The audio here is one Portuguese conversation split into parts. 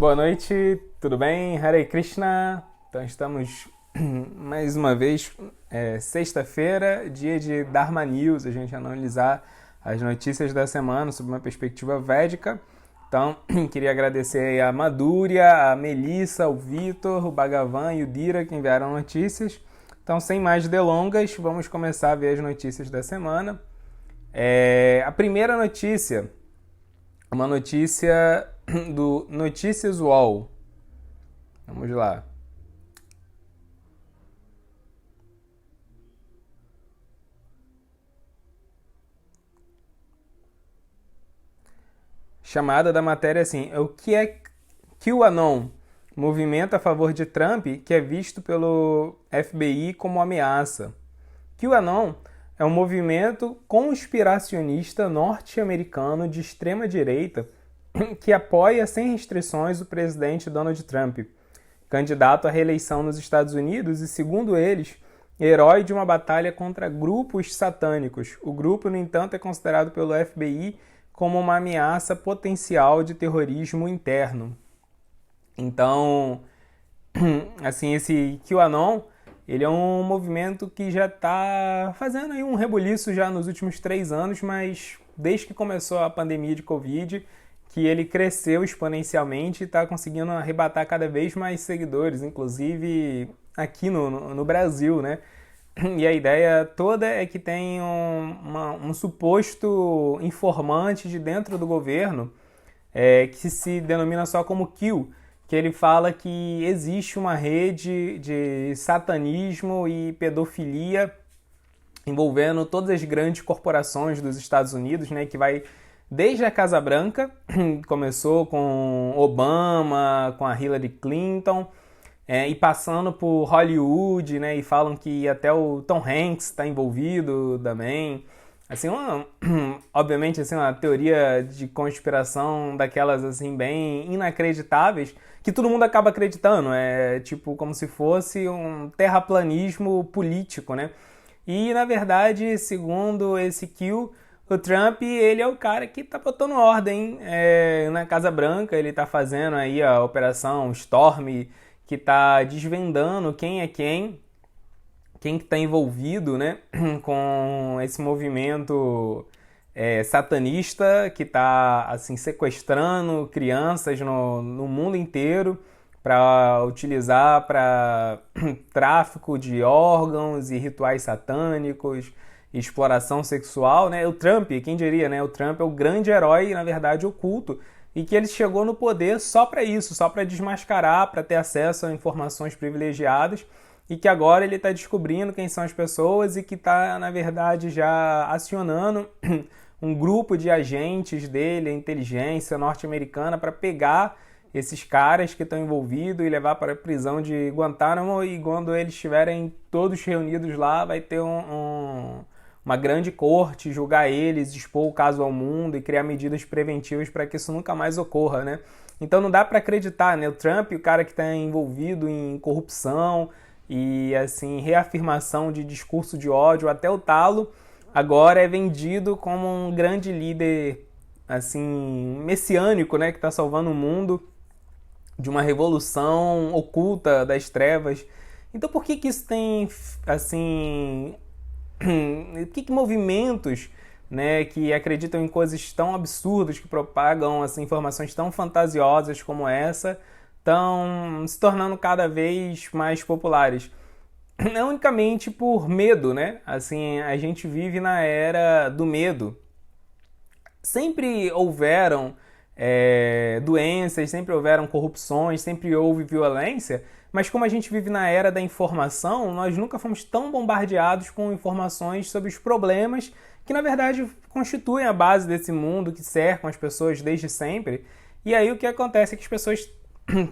Boa noite, tudo bem? Hare Krishna. Então estamos mais uma vez, sexta-feira, dia de Dharma News, a gente analisar as notícias da semana sob uma perspectiva védica. Então, queria agradecer aí a Madhurya, a Melissa, o Vitor, o Bhagavan e o Dira que enviaram notícias. Então, sem mais delongas, vamos começar a ver as notícias da semana. A primeira notícia, uma notícia do Notícias UOL. Vamos lá. Chamada da matéria assim: o que é QAnon? Movimento a favor de Trump que é visto pelo FBI como ameaça. QAnon é um movimento conspiracionista norte-americano de extrema-direita que apoia sem restrições o presidente Donald Trump, candidato à reeleição nos Estados Unidos e, segundo eles, herói de uma batalha contra grupos satânicos. O grupo, no entanto, é considerado pelo FBI como uma ameaça potencial de terrorismo interno. Então, assim, esse QAnon, ele é um movimento que já está fazendo aí um rebuliço já nos últimos 3 anos, mas desde que começou a pandemia de Covid, que ele cresceu exponencialmente e está conseguindo arrebatar cada vez mais seguidores, inclusive aqui no Brasil, né? E a ideia toda é que tem um suposto informante de dentro do governo que se denomina só como Q, que ele fala que existe uma rede de satanismo e pedofilia envolvendo todas as grandes corporações dos Estados Unidos, né, que vai desde a Casa Branca, começou com Obama, com a Hillary Clinton, e passando por Hollywood, né, e falam que até o Tom Hanks está envolvido também. Assim, obviamente, assim, uma teoria de conspiração daquelas assim bem inacreditáveis, que todo mundo acaba acreditando. É tipo como se fosse um terraplanismo político, né? E, na verdade, segundo esse Q, o Trump, ele é o cara que tá botando ordem na Casa Branca, ele tá fazendo aí a operação Storm, que tá desvendando quem é quem que tá envolvido, né, com esse movimento satanista que tá, assim, sequestrando crianças no mundo inteiro para utilizar para tráfico de órgãos e rituais satânicos, exploração sexual, né? O Trump, quem diria, né? O Trump é o grande herói, na verdade, oculto, e que ele chegou no poder só para isso, só para desmascarar, para ter acesso a informações privilegiadas, e que agora ele está descobrindo quem são as pessoas e que está, na verdade, já acionando um grupo de agentes dele, a inteligência norte-americana, para pegar esses caras que estão envolvidos e levar para a prisão de Guantánamo, e quando eles estiverem todos reunidos lá, vai ter uma grande corte, julgar eles, expor o caso ao mundo e criar medidas preventivas para que isso nunca mais ocorra, né? Então não dá para acreditar, né? O Trump, o cara que está envolvido em corrupção e, assim, reafirmação de discurso de ódio até o talo, agora é vendido como um grande líder, assim, messiânico, né? Que está salvando o mundo de uma revolução oculta das trevas. Então por que isso tem, assim, por que movimentos, né, que acreditam em coisas tão absurdas, que propagam, assim, informações tão fantasiosas como essa, estão se tornando cada vez mais populares? É unicamente por medo, né? Assim, a gente vive na era do medo. Sempre houveram doenças, sempre houveram corrupções, sempre houve violência, mas como a gente vive na era da informação, nós nunca fomos tão bombardeados com informações sobre os problemas que, na verdade, constituem a base desse mundo que cercam as pessoas desde sempre. E aí o que acontece é que as pessoas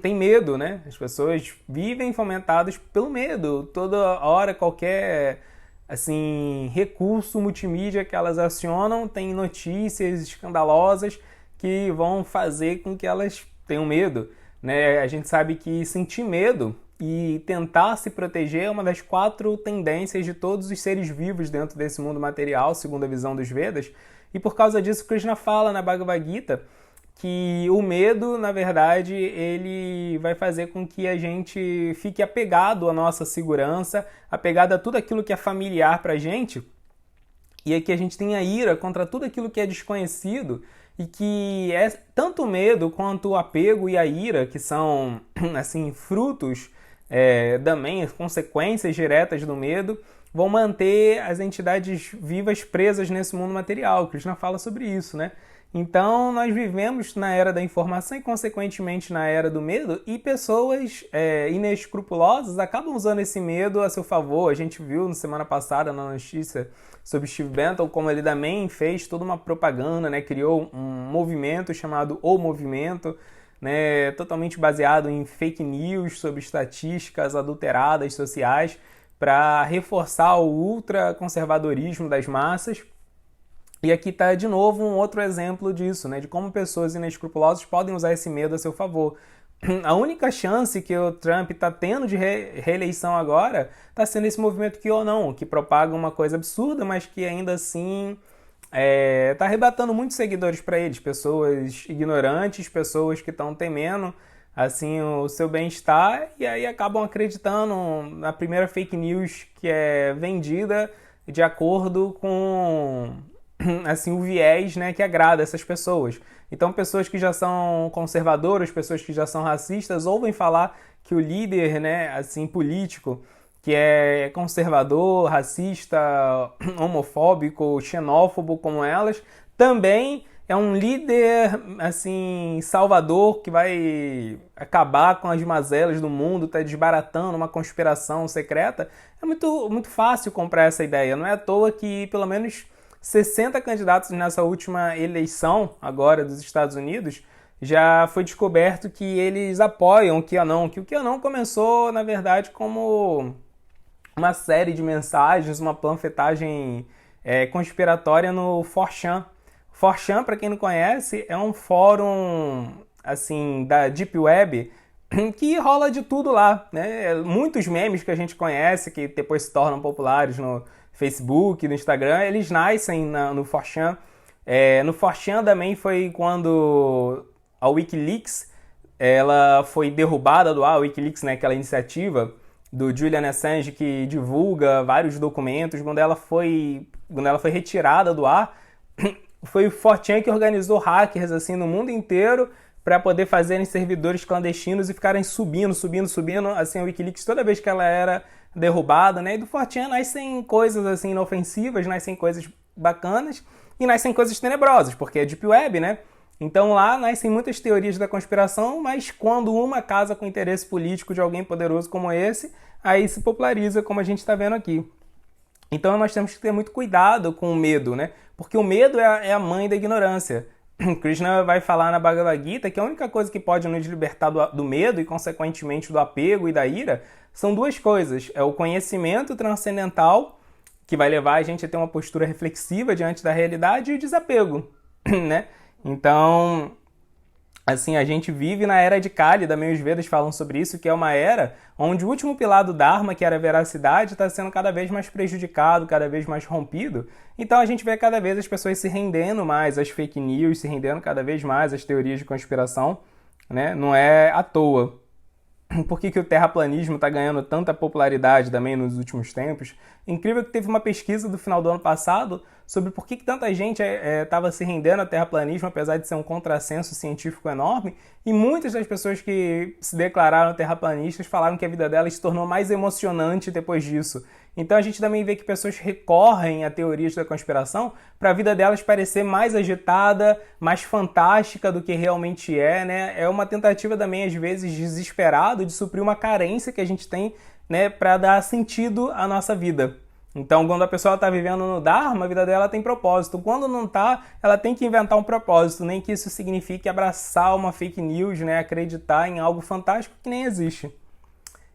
têm medo, né? As pessoas vivem fomentadas pelo medo. Toda hora, qualquer, assim, recurso multimídia que elas acionam tem notícias escandalosas que vão fazer com que elas tenham medo, né? A gente sabe que sentir medo e tentar se proteger é uma das 4 tendências de todos os seres vivos dentro desse mundo material, segundo a visão dos Vedas. E por causa disso, Krishna fala na Bhagavad Gita que o medo, na verdade, ele vai fazer com que a gente fique apegado à nossa segurança, apegado a tudo aquilo que é familiar pra gente, e é que a gente tenha ira contra tudo aquilo que é desconhecido, e que é tanto o medo quanto o apego e a ira, que são assim frutos também, consequências diretas do medo, vão manter as entidades vivas presas nesse mundo material. Krishna fala sobre isso, né? Então, nós vivemos na era da informação e, consequentemente, na era do medo, e pessoas inescrupulosas acabam usando esse medo a seu favor. A gente viu na semana passada, na notícia sobre Steve Bannon, como ele também fez toda uma propaganda, né? Criou um movimento chamado O Movimento, né? Totalmente baseado em fake news sobre estatísticas adulteradas sociais para reforçar o ultraconservadorismo das massas. E aqui está, de novo, um outro exemplo disso, né? De como pessoas inescrupulosas podem usar esse medo a seu favor. A única chance que o Trump está tendo de reeleição agora está sendo esse movimento QAnon, que propaga uma coisa absurda, mas que ainda assim está arrebatando muitos seguidores para eles, pessoas ignorantes, pessoas que estão temendo assim o seu bem-estar e aí acabam acreditando na primeira fake news que é vendida de acordo com assim o viés, né, que agrada essas pessoas. Então pessoas que já são conservadoras, pessoas que já são racistas ouvem falar que o líder, né, assim político que é conservador, racista, homofóbico, xenófobo como elas, também é um líder assim salvador que vai acabar com as mazelas do mundo, está desbaratando uma conspiração secreta. É muito fácil comprar essa ideia. Não é à toa que pelo menos 60 candidatos nessa última eleição agora dos Estados Unidos já foi descoberto que eles apoiam o QAnon, que o QAnon começou na verdade como uma série de mensagens, uma panfletagem conspiratória no 4chan. 4chan, para quem não conhece, é um fórum assim da Deep Web que rola de tudo lá, né? Muitos memes que a gente conhece, que depois se tornam populares no Facebook, no Instagram, eles nascem no 4chan. No 4chan também foi quando a Wikileaks ela foi derrubada do ar, a Wikileaks, né, aquela iniciativa do Julian Assange que divulga vários documentos, quando ela foi retirada do ar, foi o 4chan que organizou hackers assim no mundo inteiro para poder fazerem servidores clandestinos e ficarem subindo, assim, a Wikileaks toda vez que ela era derrubada, né? E do 4chan nascem coisas assim inofensivas, nascem coisas bacanas e nascem coisas tenebrosas, porque é Deep Web, né? Então lá nascem muitas teorias da conspiração, mas quando uma casa com interesse político de alguém poderoso como esse, aí se populariza, como a gente está vendo aqui. Então nós temos que ter muito cuidado com o medo, né? Porque o medo é a mãe da ignorância. Krishna vai falar na Bhagavad Gita que a única coisa que pode nos libertar do medo e, consequentemente, do apego e da ira são duas coisas. É o conhecimento transcendental, que vai levar a gente a ter uma postura reflexiva diante da realidade, e o desapego, né? Então, assim, a gente vive na era de Kali, também os Vedas falam sobre isso, que é uma era onde o último pilar do Dharma, que era a veracidade, está sendo cada vez mais prejudicado, cada vez mais rompido. Então a gente vê cada vez as pessoas se rendendo mais às fake news, se rendendo cada vez mais às teorias de conspiração, né? Não é à toa. Por que o terraplanismo está ganhando tanta popularidade também nos últimos tempos? Incrível que teve uma pesquisa do final do ano passado sobre por que tanta gente estava se rendendo ao terraplanismo, apesar de ser um contrassenso científico enorme, e muitas das pessoas que se declararam terraplanistas falaram que a vida delas se tornou mais emocionante depois disso. Então a gente também vê que pessoas recorrem a teorias da conspiração para a vida delas parecer mais agitada, mais fantástica do que realmente é, né? É uma tentativa também, às vezes, desesperada de suprir uma carência que a gente tem, né, para dar sentido à nossa vida. Então, quando a pessoa está vivendo no Dharma, a vida dela tem propósito. Quando não está, ela tem que inventar um propósito, nem que isso signifique abraçar uma fake news, né, acreditar em algo fantástico que nem existe.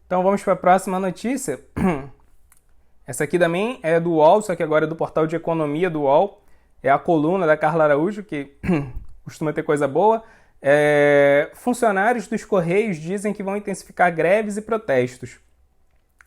Então, vamos para a próxima notícia. Essa aqui também é do UOL, só que agora é do portal de economia do UOL. É a coluna da Carla Araújo, que costuma ter coisa boa. Funcionários dos Correios dizem que vão intensificar greves e protestos.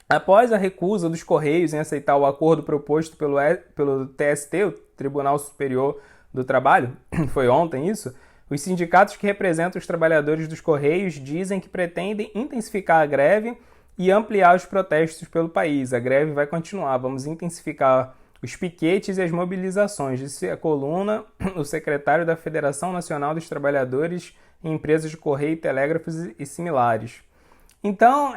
Após a recusa dos Correios em aceitar o acordo proposto pelo TST, o Tribunal Superior do Trabalho, foi ontem isso, Os sindicatos que representam os trabalhadores dos Correios dizem que pretendem intensificar a greve e ampliar os protestos pelo país. A greve vai continuar, vamos intensificar os piquetes e as mobilizações, disse a coluna o secretário da Federação Nacional dos Trabalhadores em Empresas de Correio, Telégrafos e similares. Então,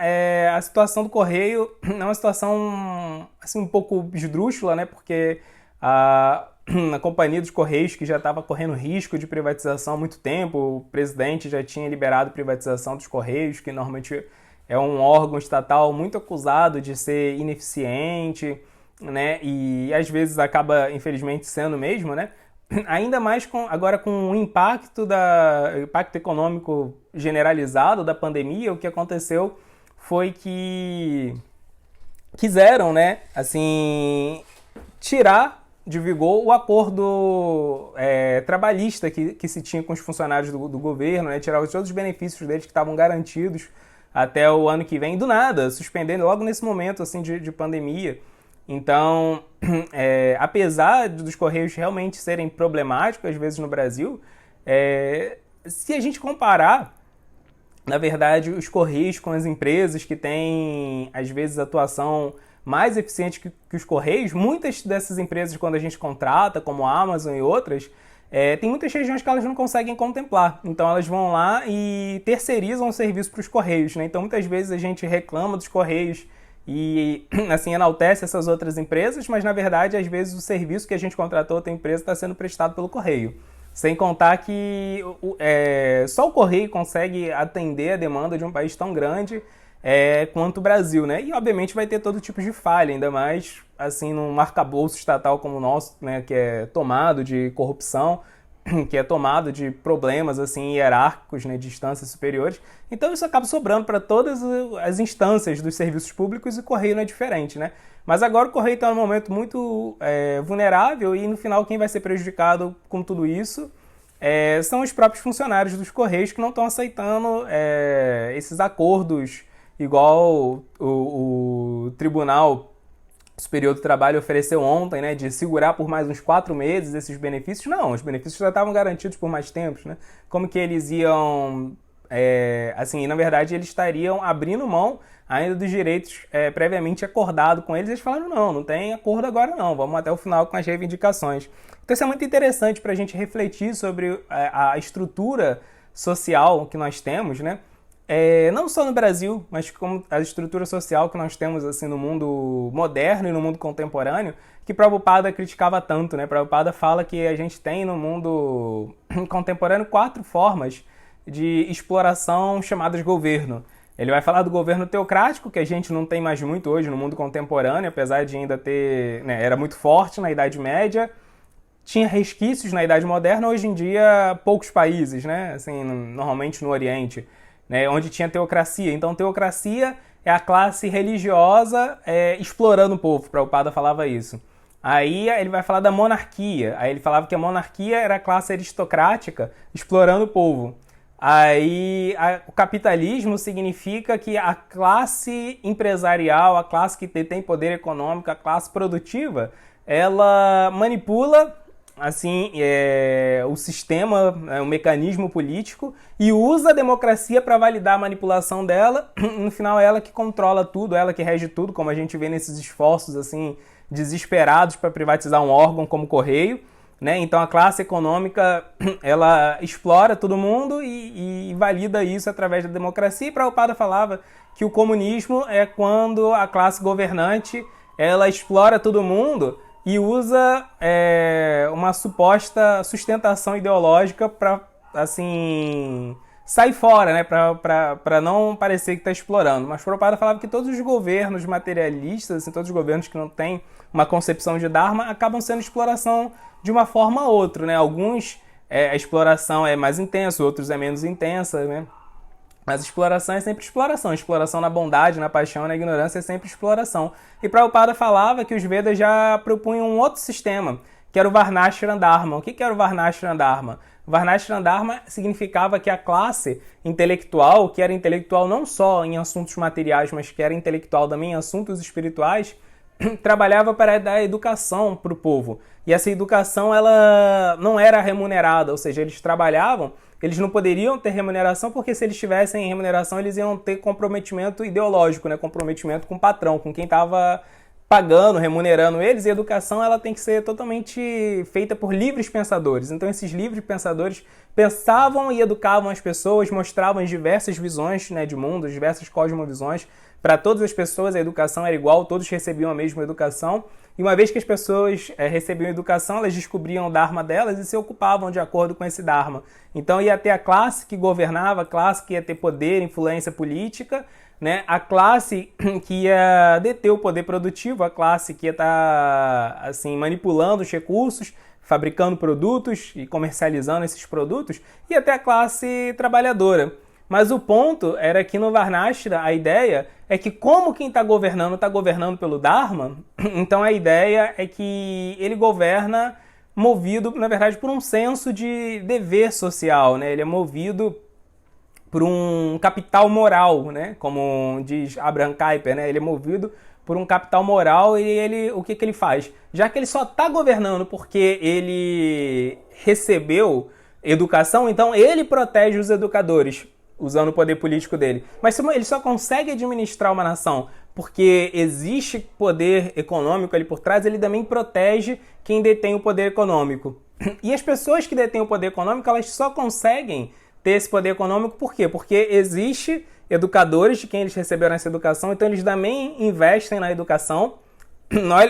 a situação do Correio é uma situação assim, um pouco esdrúxula, né? Porque a companhia dos Correios, que já estava correndo risco de privatização há muito tempo, o presidente já tinha liberado a privatização dos Correios, que normalmente é um órgão estatal muito acusado de ser ineficiente, né? E às vezes acaba, infelizmente, sendo mesmo, né? Ainda mais agora com o impacto econômico generalizado da pandemia, o que aconteceu foi que quiseram, né, assim, tirar de vigor o acordo trabalhista que se tinha com os funcionários do governo, né, tirar todos os benefícios deles que estavam garantidos até o ano que vem, do nada, suspendendo logo nesse momento assim, de pandemia. Então, apesar dos Correios realmente serem problemáticos às vezes no Brasil, se a gente comparar, na verdade, os Correios com as empresas que têm, às vezes, atuação mais eficiente que os Correios, muitas dessas empresas, quando a gente contrata, como a Amazon e outras, tem muitas regiões que elas não conseguem contemplar. Então, elas vão lá e terceirizam o serviço para os Correios, né? Então, muitas vezes a gente reclama dos Correios e, assim, enaltece essas outras empresas, mas, na verdade, às vezes o serviço que a gente contratou outra empresa está sendo prestado pelo Correio. Sem contar que só o Correio consegue atender a demanda de um país tão grande quanto o Brasil, né? E, obviamente, vai ter todo tipo de falha, ainda mais, assim, num arcabouço estatal como o nosso, né, que é tomado de corrupção, que é tomado de problemas assim hierárquicos, né, de instâncias superiores. Então isso acaba sobrando para todas as instâncias dos serviços públicos e o Correio não é diferente, né? Mas agora o Correio está num momento muito vulnerável e no final quem vai ser prejudicado com tudo isso são os próprios funcionários dos Correios que não estão aceitando esses acordos igual o Tribunal Superior do Trabalho ofereceu ontem, né, de segurar por mais uns 4 meses esses benefícios. Não, os benefícios já estavam garantidos por mais tempo, né? Como que eles iam... assim, na verdade, eles estariam abrindo mão ainda dos direitos previamente acordados com eles. Eles falaram, não tem acordo agora não, vamos até o final com as reivindicações. Então isso é muito interessante para a gente refletir sobre a estrutura social que nós temos, né? Não só no Brasil, mas como a estrutura social que nós temos assim, no mundo moderno e no mundo contemporâneo, que Prabhupada criticava tanto, né? Prabhupada fala que a gente tem no mundo contemporâneo 4 formas de exploração chamadas governo. Ele vai falar do governo teocrático, que a gente não tem mais muito hoje no mundo contemporâneo, apesar de ainda ter... né, era muito forte na Idade Média, tinha resquícios na Idade Moderna, hoje em dia poucos países, né? Assim, normalmente no Oriente, né, onde tinha teocracia. Então, teocracia é a classe religiosa explorando o povo. Prabhupada falava isso. Aí ele vai falar da monarquia. Aí ele falava que a monarquia era a classe aristocrática explorando o povo. Aí o capitalismo significa que a classe empresarial, a classe que tem poder econômico, a classe produtiva, ela manipula assim, o sistema, o mecanismo político e usa a democracia para validar a manipulação dela. No final é ela que controla tudo, ela que rege tudo, como a gente vê nesses esforços assim desesperados para privatizar um órgão como o Correio, né? Então a classe econômica ela explora todo mundo e valida isso através da democracia. E Prabhupada falava que o comunismo é quando a classe governante ela explora todo mundo e usa uma suposta sustentação ideológica para, assim, sair fora, né? Para não parecer que está explorando. Mas Prabhupada falava que todos os governos materialistas, assim, todos os governos que não têm uma concepção de Dharma, acabam sendo exploração de uma forma ou outra, né? Alguns a exploração é mais intensa, outros é menos intensa, né? Mas exploração é sempre exploração. Exploração na bondade, na paixão, na ignorância é sempre exploração. E Prabhupada falava que os Vedas já propunham um outro sistema, que era o Varnashram Dharma. O que era o Varnashram Dharma? O Varnashram Dharma significava que a classe intelectual, que era intelectual não só em assuntos materiais, mas que era intelectual também em assuntos espirituais, trabalhava para dar educação para o povo. E essa educação ela não era remunerada, ou seja, eles trabalhavam, eles não poderiam ter remuneração, porque se eles tivessem remuneração, eles iam ter comprometimento ideológico, né? Comprometimento com o patrão, com quem estava pagando, remunerando eles. E a educação ela tem que ser totalmente feita por livres pensadores. Então esses livres pensadores pensavam e educavam as pessoas, mostravam as diversas visões, né, de mundo, as diversas cosmovisões. Para todas as pessoas a educação era igual, todos recebiam a mesma educação. E uma vez que as pessoas recebiam educação, elas descobriam o Dharma delas e se ocupavam de acordo com esse Dharma. Então ia ter a classe que governava, a classe que ia ter poder, influência política, né? A classe que ia deter o poder produtivo, a classe que ia estar assim, manipulando os recursos, fabricando produtos e comercializando esses produtos, e até a classe trabalhadora. Mas o ponto era que no Varnashra a ideia é que como quem está governando pelo Dharma, então a ideia é que ele governa movido, na verdade, por um senso de dever social, né? Ele é movido por um capital moral, né? Como diz Abraham Kuyper, né? Ele é movido por um capital moral e o que ele faz? Já que ele só está governando porque ele recebeu educação, então ele protege os educadores, usando o poder político dele. Mas ele só consegue administrar uma nação porque existe poder econômico ali por trás, ele também protege quem detém o poder econômico. E as pessoas que detêm o poder econômico, elas só conseguem ter esse poder econômico por quê? Porque existe educadores de quem eles receberam essa educação, então eles também investem na educação.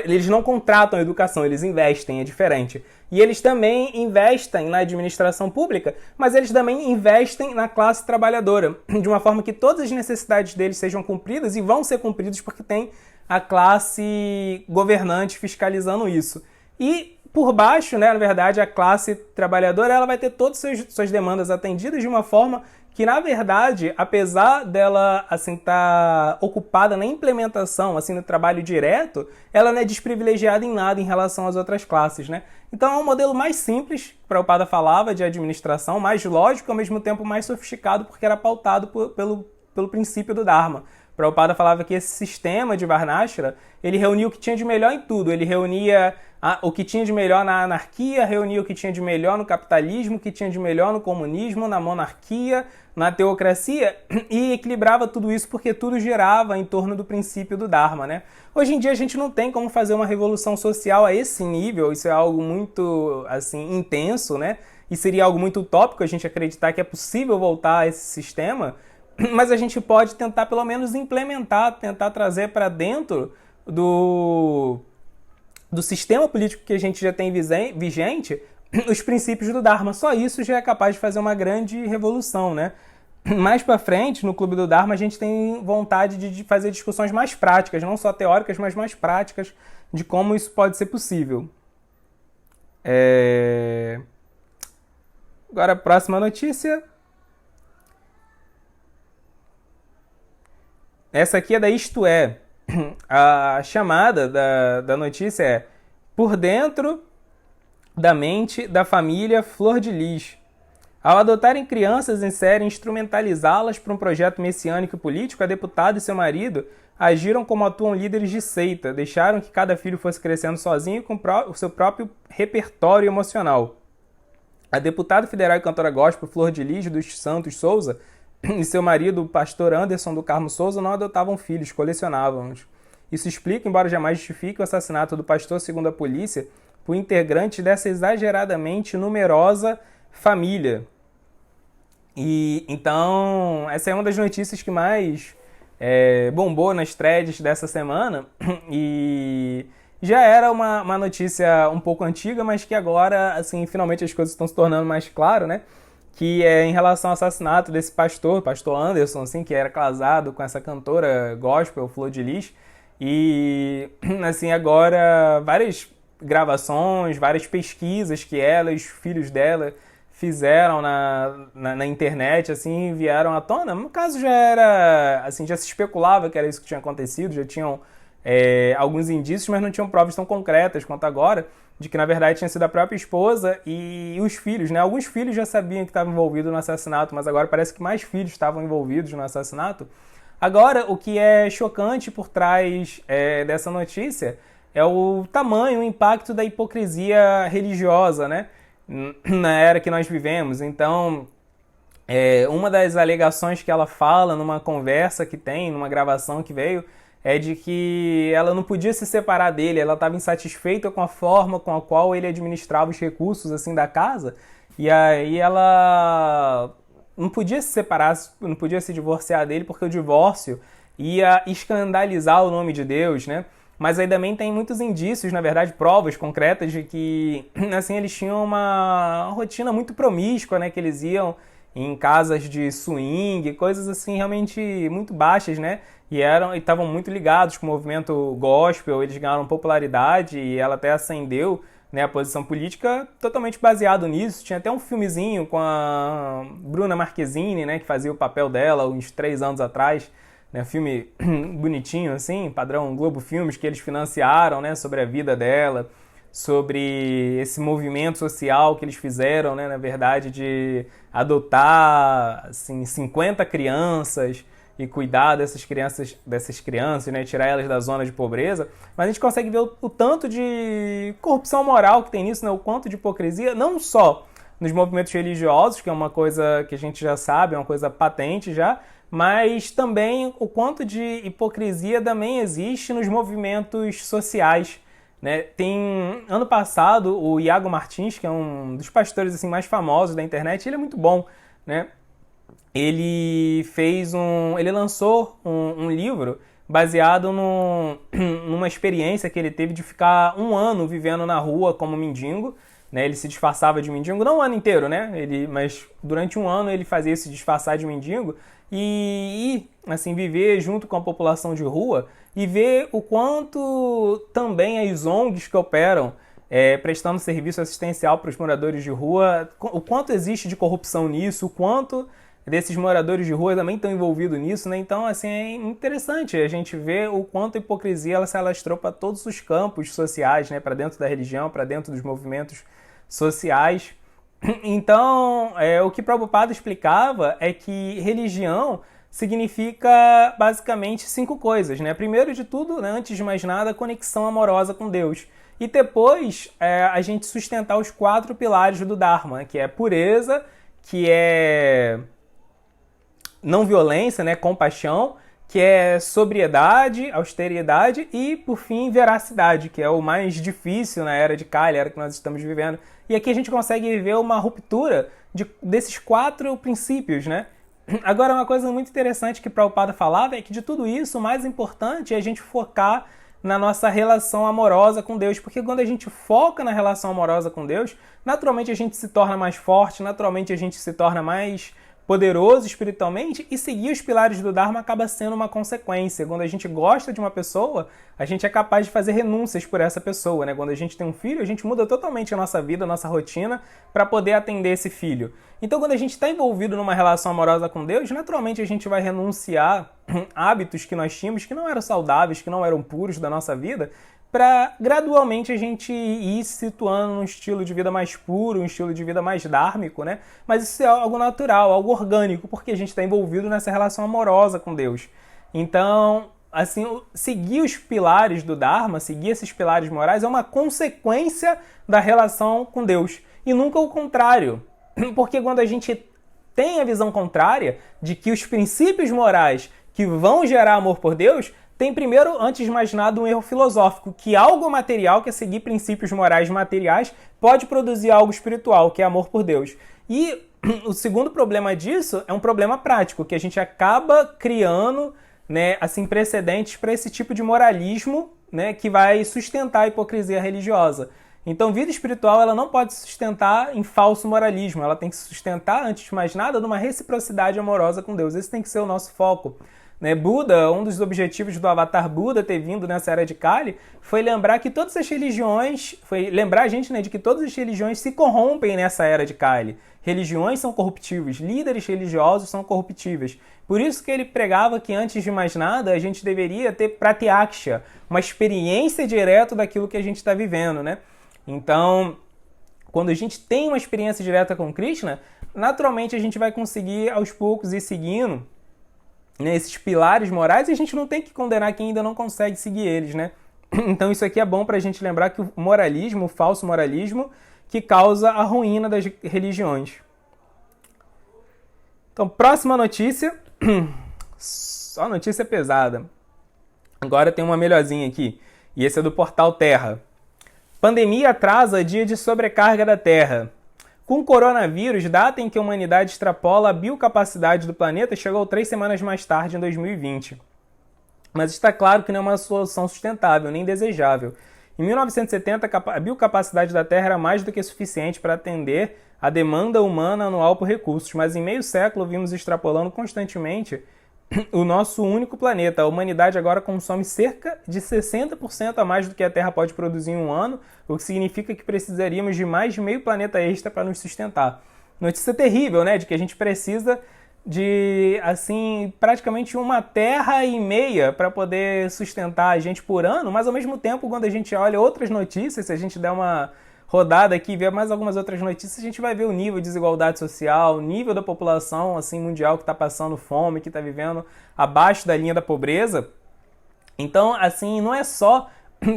Eles não contratam a educação, eles investem, é diferente. E eles também investem na administração pública, mas eles também investem na classe trabalhadora, de uma forma que todas as necessidades deles sejam cumpridas e vão ser cumpridas porque tem a classe governante fiscalizando isso. E por baixo, né, na verdade, a classe trabalhadora ela vai ter todas as suas demandas atendidas de uma forma que, na verdade, apesar dela assim estar ocupada na implementação, assim, no trabalho direto, ela não é desprivilegiada em nada em relação às outras classes, né? Então é um modelo mais simples, Prabhupada falava, de administração, mais lógico, ao mesmo tempo mais sofisticado, porque era pautado pelo princípio do Dharma. Prabhupada falava que esse sistema de Varnashra, ele reunia o que tinha de melhor em tudo. Ele reunia o que tinha de melhor na anarquia, reunia o que tinha de melhor no capitalismo, o que tinha de melhor no comunismo, na monarquia, na teocracia, e equilibrava tudo isso porque tudo girava em torno do princípio do Dharma, né? Hoje em dia a gente não tem como fazer uma revolução social a esse nível, isso é algo muito assim intenso, né? E seria algo muito utópico a gente acreditar que é possível voltar a esse sistema, mas a gente pode tentar pelo menos implementar, tentar trazer para dentro do sistema político que a gente já tem vigente os princípios do Dharma. Só isso já é capaz de fazer uma grande revolução, né? Mais para frente, no Clube do Dharma, a gente tem vontade de fazer discussões mais práticas, não só teóricas, mas mais práticas de como isso pode ser possível. Agora, a próxima notícia. Essa aqui é da Isto É. A chamada da notícia é Por dentro da mente da família Flor de Lis. Ao adotarem crianças em série e instrumentalizá-las para um projeto messiânico e político, a deputada e seu marido agiram como atuam líderes de seita, deixaram que cada filho fosse crescendo sozinho com o seu próprio repertório emocional. A deputada federal e cantora gospel Flor de Lis dos Santos Souza e seu marido, o pastor Anderson do Carmo Souza, não adotavam filhos, colecionavam-os. Isso explica, embora jamais justifique, o assassinato do pastor, segundo a polícia, por integrantes dessa exageradamente numerosa família. E então, essa é uma das notícias que mais bombou nas threads dessa semana, e já era uma notícia um pouco antiga, mas que agora, assim, finalmente as coisas estão se tornando mais claras, né? Que é em relação ao assassinato desse pastor Anderson, assim, que era casado com essa cantora gospel, Flor de Lis, e, assim, agora várias gravações, várias pesquisas que ela e os filhos dela fizeram na internet, assim, vieram à tona. No caso já era, assim, já se especulava que era isso que tinha acontecido, já tinham alguns indícios, mas não tinham provas tão concretas quanto agora, de que na verdade tinha sido a própria esposa e os filhos, né? Alguns filhos já sabiam que estavam envolvidos no assassinato, mas agora parece que mais filhos estavam envolvidos no assassinato. Agora, o que é chocante por trás dessa notícia é o tamanho, o impacto da hipocrisia religiosa, né? Na era que nós vivemos. Então, uma das alegações que ela fala numa conversa que tem, numa gravação que veio, é de que ela não podia se separar dele, ela estava insatisfeita com a forma com a qual ele administrava os recursos assim da casa, e aí ela não podia se separar, não podia se divorciar dele, porque o divórcio ia escandalizar o nome de Deus, né? Mas aí também tem muitos indícios, na verdade, provas concretas de que assim eles tinham uma rotina muito promíscua, né? Que eles iam em casas de swing, coisas assim realmente muito baixas, né? E estavam muito ligados com o movimento gospel, eles ganharam popularidade e ela até ascendeu, né, a posição política totalmente baseado nisso. Tinha até um filmezinho com a Bruna Marquezine, né, que fazia o papel dela uns 3 anos atrás, né, filme bonitinho assim, padrão Globo Filmes, que eles financiaram, né, sobre a vida dela, sobre esse movimento social que eles fizeram, né, na verdade, de adotar assim, 50 crianças e cuidar dessas crianças, né, tirar elas da zona de pobreza. Mas a gente consegue ver o tanto de corrupção moral que tem nisso, né, o quanto de hipocrisia, não só nos movimentos religiosos, que é uma coisa que a gente já sabe, é uma coisa patente já, mas também o quanto de hipocrisia também existe nos movimentos sociais, né? Tem ano passado o Iago Martins, que é um dos pastores assim mais famosos da internet, ele é muito bom, né? Ele lançou um livro baseado numa experiência que ele teve de ficar 1 ano vivendo na rua como mendigo, né? Ele se disfarçava de mendigo, não o ano inteiro, né? Mas durante 1 ano ele fazia se disfarçar de mendigo e assim, viver junto com a população de rua e ver o quanto também as ONGs que operam prestando serviço assistencial para os moradores de rua, o quanto existe de corrupção nisso, o quanto desses moradores de rua também estão envolvidos nisso, né? Então, assim, é interessante a gente ver o quanto a hipocrisia ela se alastrou para todos os campos sociais, né? Para dentro da religião, para dentro dos movimentos sociais. Então, o que Prabhupada explicava é que religião significa basicamente 5 coisas, né? Primeiro de tudo, né, antes de mais nada, conexão amorosa com Deus. E depois, a gente sustentar os 4 pilares do Dharma, que é pureza, que é não violência, né, compaixão, que é sobriedade, austeridade e, por fim, veracidade, que é o mais difícil na era de Kali, a era que nós estamos vivendo. E aqui a gente consegue ver uma ruptura desses 4 princípios, né? Agora, uma coisa muito interessante que Prabhupada falava é que de tudo isso, o mais importante é a gente focar na nossa relação amorosa com Deus, porque quando a gente foca na relação amorosa com Deus, naturalmente a gente se torna mais forte, naturalmente a gente se torna mais poderoso espiritualmente, e seguir os pilares do Dharma acaba sendo uma consequência. Quando a gente gosta de uma pessoa, a gente é capaz de fazer renúncias por essa pessoa, né? Quando a gente tem um filho, a gente muda totalmente a nossa vida, a nossa rotina, para poder atender esse filho. Então, quando a gente está envolvido numa relação amorosa com Deus, naturalmente a gente vai renunciar hábitos que nós tínhamos que não eram saudáveis, que não eram puros da nossa vida, para gradualmente a gente ir se situando num estilo de vida mais puro, um estilo de vida mais dármico, né? Mas isso é algo natural, algo orgânico, porque a gente está envolvido nessa relação amorosa com Deus. Então, assim, seguir os pilares do Dharma, seguir esses pilares morais, é uma consequência da relação com Deus, e nunca o contrário. Porque quando a gente tem a visão contrária de que os princípios morais que vão gerar amor por Deus tem primeiro, antes de mais nada, um erro filosófico, que algo material, que é seguir princípios morais materiais, pode produzir algo espiritual, que é amor por Deus. E o segundo problema disso é um problema prático, que a gente acaba criando, né, assim, precedentes para esse tipo de moralismo, né, que vai sustentar a hipocrisia religiosa. Então, vida espiritual ela não pode se sustentar em falso moralismo, ela tem que se sustentar, antes de mais nada, numa reciprocidade amorosa com Deus. Esse tem que ser o nosso foco. Buda, um dos objetivos do Avatar Buda ter vindo nessa era de Kali foi lembrar que todas as religiões, foi lembrar a gente, né, de que todas as religiões se corrompem nessa era de Kali. Religiões são corruptíveis, líderes religiosos são corruptíveis. Por isso que ele pregava que, antes de mais nada, a gente deveria ter pratyaksha, uma experiência direta daquilo que a gente está vivendo, né? Então, quando a gente tem uma experiência direta com Krishna, naturalmente a gente vai conseguir aos poucos ir seguindo né, esses pilares morais, e a gente não tem que condenar quem ainda não consegue seguir eles, né? Então isso aqui é bom para a gente lembrar que o moralismo, o falso moralismo, que causa a ruína das religiões. Então, próxima notícia, só notícia pesada. Agora tem uma melhorzinha aqui, e esse é do Portal Terra. Pandemia atrasa dia de sobrecarga da Terra. Com o coronavírus, data em que a humanidade extrapola a biocapacidade do planeta chegou 3 semanas mais tarde, em 2020. Mas está claro que não é uma solução sustentável, nem desejável. Em 1970, a biocapacidade da Terra era mais do que suficiente para atender a demanda humana anual por recursos, mas em meio século vimos extrapolando constantemente o nosso único planeta. A humanidade agora consome cerca de 60% a mais do que a Terra pode produzir em um ano, o que significa que precisaríamos de mais de meio planeta extra para nos sustentar. Notícia terrível, né? De que a gente precisa de, assim, praticamente uma terra e meia para poder sustentar a gente por ano, mas ao mesmo tempo, quando a gente olha outras notícias, se a gente der uma rodada aqui e ver mais algumas outras notícias, a gente vai ver o nível de desigualdade social, o nível da população assim mundial que está passando fome, que está vivendo abaixo da linha da pobreza. Então, assim, não é só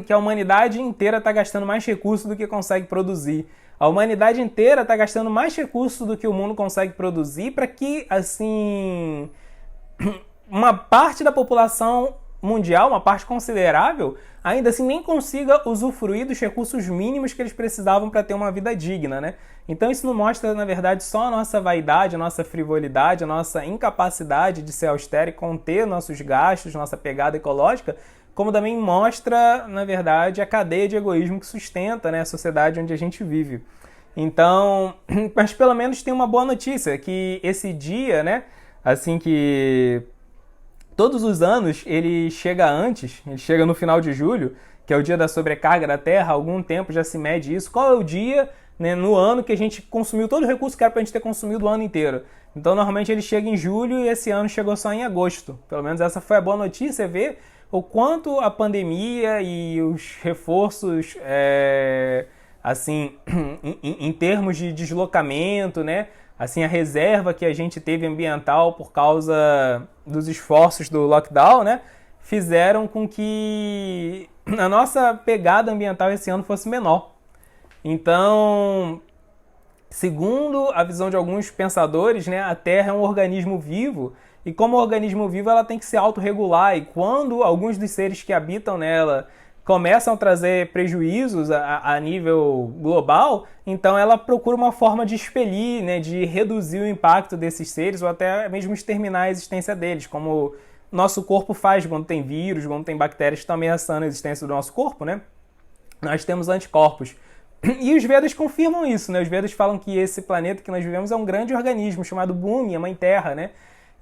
que a humanidade inteira está gastando mais recursos do que consegue produzir. A humanidade inteira está gastando mais recursos do que o mundo consegue produzir para que, assim, uma parte da população mundial, uma parte considerável, ainda assim nem consiga usufruir dos recursos mínimos que eles precisavam para ter uma vida digna, né? Então isso não mostra, na verdade, só a nossa vaidade, a nossa frivolidade, a nossa incapacidade de ser austero e conter nossos gastos, nossa pegada ecológica, como também mostra, na verdade, a cadeia de egoísmo que sustenta, né, a sociedade onde a gente vive. Então, mas pelo menos tem uma boa notícia, que esse dia, né, assim que todos os anos ele chega antes, ele chega no final de julho, que é o dia da sobrecarga da Terra, há algum tempo já se mede isso, qual é o dia, né, no ano que a gente consumiu todo o recurso que era para a gente ter consumido o ano inteiro. Então, normalmente ele chega em julho e esse ano chegou só em agosto. Pelo menos essa foi a boa notícia, ver o quanto a pandemia e os reforços, assim, em termos de deslocamento, né? Assim, a reserva que a gente teve ambiental por causa dos esforços do lockdown, né? Fizeram com que a nossa pegada ambiental esse ano fosse menor. Então, segundo a visão de alguns pensadores, né, a Terra é um organismo vivo e como organismo vivo ela tem que se autorregular, e quando alguns dos seres que habitam nela começam a trazer prejuízos a nível global, então ela procura uma forma de expelir, né, de reduzir o impacto desses seres ou até mesmo exterminar a existência deles, como nosso corpo faz quando tem vírus, quando tem bactérias que estão ameaçando a existência do nosso corpo, né? Nós temos anticorpos. E os Vedas confirmam isso, né? Os Vedas falam que esse planeta que nós vivemos é um grande organismo chamado Bhumi, a Mãe Terra, né?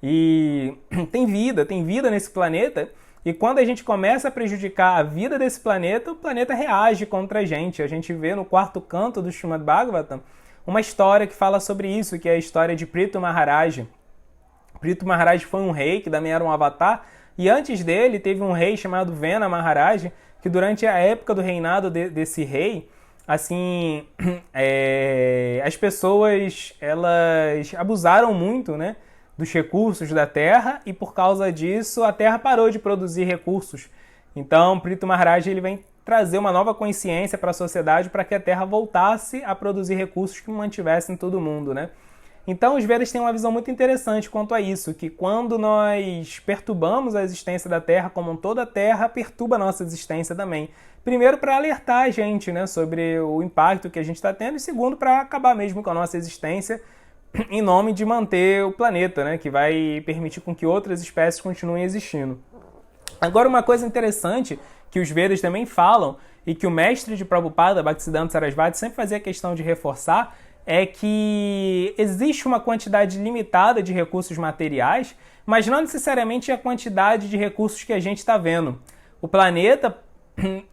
E tem vida nesse planeta, e quando a gente começa a prejudicar a vida desse planeta, o planeta reage contra a gente. A gente vê no quarto canto do Srimad Bhagavatam uma história que fala sobre isso, que é a história de Prithu Maharaj. Prithu Maharaj foi um rei que também era um avatar, e antes dele teve um rei chamado Vena Maharaj, que durante a época do reinado desse rei, assim, as pessoas elas abusaram muito, né, dos recursos da Terra, e por causa disso a Terra parou de produzir recursos. Então, Prithu Maharaj ele vem trazer uma nova consciência para a sociedade para que a Terra voltasse a produzir recursos que mantivessem todo mundo, né? Então, os Vedas têm uma visão muito interessante quanto a isso, que quando nós perturbamos a existência da Terra, como toda a Terra perturba a nossa existência também. Primeiro, para alertar a gente, né, sobre o impacto que a gente está tendo, e segundo, para acabar mesmo com a nossa existência, em nome de manter o planeta, né, que vai permitir com que outras espécies continuem existindo. Agora, uma coisa interessante que os Vedas também falam, e que o mestre de Prabhupada, Bhaktisiddhanta Sarasvati, sempre fazia questão de reforçar, é que existe uma quantidade limitada de recursos materiais, mas não necessariamente a quantidade de recursos que a gente está vendo. O planeta,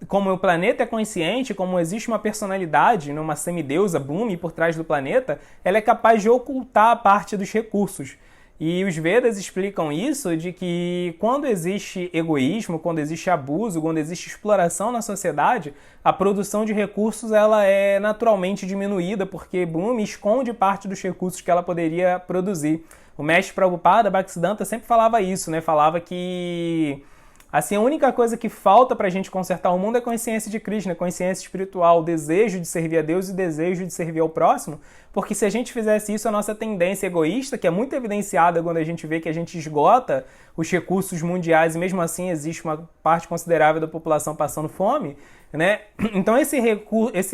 como o planeta é consciente, como existe uma personalidade, uma semideusa Bhumi por trás do planeta, ela é capaz de ocultar a parte dos recursos. E os Vedas explicam isso de que quando existe egoísmo, quando existe abuso, quando existe exploração na sociedade, a produção de recursos ela é naturalmente diminuída, porque Bhumi esconde parte dos recursos que ela poderia produzir. O mestre Prabhupada, Bhaktisiddhanta, sempre falava isso, né? Falava que assim, a única coisa que falta para a gente consertar o mundo é consciência de Krishna, consciência espiritual, o desejo de servir a Deus e o desejo de servir ao próximo, porque se a gente fizesse isso, a nossa tendência egoísta, que é muito evidenciada quando a gente vê que a gente esgota os recursos mundiais e mesmo assim existe uma parte considerável da população passando fome, né? Então esse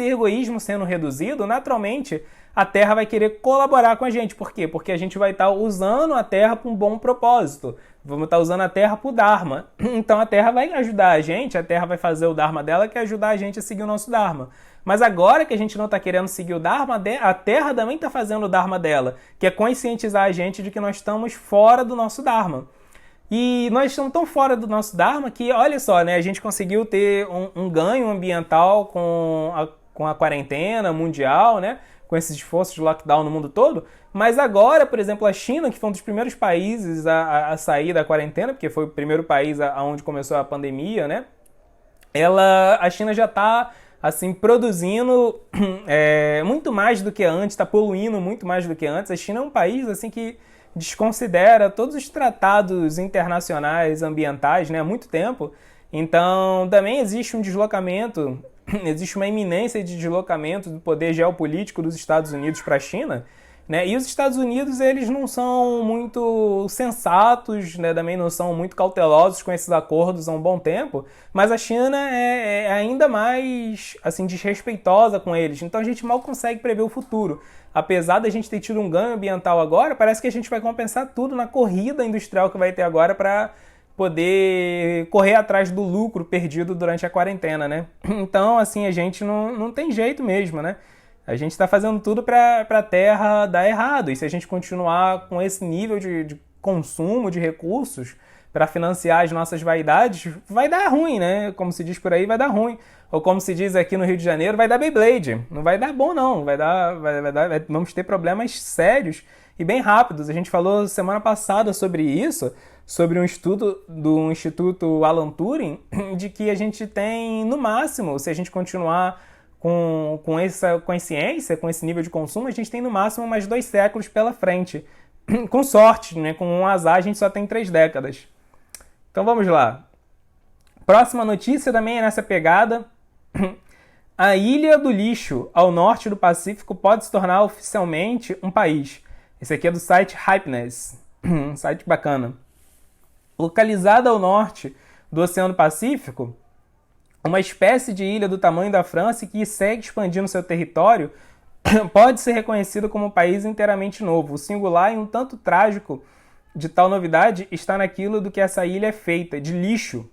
egoísmo sendo reduzido, naturalmente a Terra vai querer colaborar com a gente. Por quê? Porque a gente vai estar usando a Terra para um bom propósito. Vamos estar usando a Terra para o Dharma. Então a Terra vai ajudar a gente, a Terra vai fazer o Dharma dela, que é ajudar a gente a seguir o nosso Dharma. Mas agora que a gente não está querendo seguir o Dharma, a Terra também está fazendo o Dharma dela, que é conscientizar a gente de que nós estamos fora do nosso Dharma. E nós estamos tão fora do nosso Dharma que, olha só, né, a gente conseguiu ter um ganho ambiental com a quarentena mundial, né, com esses esforços de lockdown no mundo todo, mas agora, por exemplo, a China, que foi um dos primeiros países a sair da quarentena, porque foi o primeiro país onde começou a pandemia, né, a China já está assim, produzindo muito mais do que antes, está poluindo muito mais do que antes. A China é um país assim que desconsidera todos os tratados internacionais ambientais, né, há muito tempo. Então, também existe um deslocamento, existe uma iminência de deslocamento do poder geopolítico dos Estados Unidos para a China, né? E os Estados Unidos, eles não são muito sensatos, né? Também não são muito cautelosos com esses acordos há um bom tempo, mas a China é ainda mais assim, desrespeitosa com eles. Então a gente mal consegue prever o futuro. Apesar da gente ter tido um ganho ambiental agora, parece que a gente vai compensar tudo na corrida industrial que vai ter agora para poder correr atrás do lucro perdido durante a quarentena, né? Então, assim, a gente não tem jeito mesmo, né? A gente está fazendo tudo para a Terra dar errado. E se a gente continuar com esse nível de consumo de recursos para financiar as nossas vaidades, vai dar ruim, né? Como se diz por aí, vai dar ruim. Ou como se diz aqui no Rio de Janeiro, vai dar Beyblade. Não vai dar bom, não. Vamos ter problemas sérios e bem rápidos. A gente falou semana passada sobre isso, sobre um estudo do Instituto Alan Turing, de que a gente tem, no máximo, se a gente continuar com essa consciência, com esse nível de consumo, a gente tem no máximo mais 2 séculos pela frente. Com sorte, né? Com um azar, a gente só tem 3 décadas. Então vamos lá. Próxima notícia também é nessa pegada. A Ilha do Lixo, ao norte do Pacífico, pode se tornar oficialmente um país. Esse aqui é do site Hypeness. Um site bacana. Localizada ao norte do Oceano Pacífico, uma espécie de ilha do tamanho da França que segue expandindo seu território pode ser reconhecido como um país inteiramente novo. O singular e um tanto trágico de tal novidade está naquilo do que essa ilha é feita, de lixo.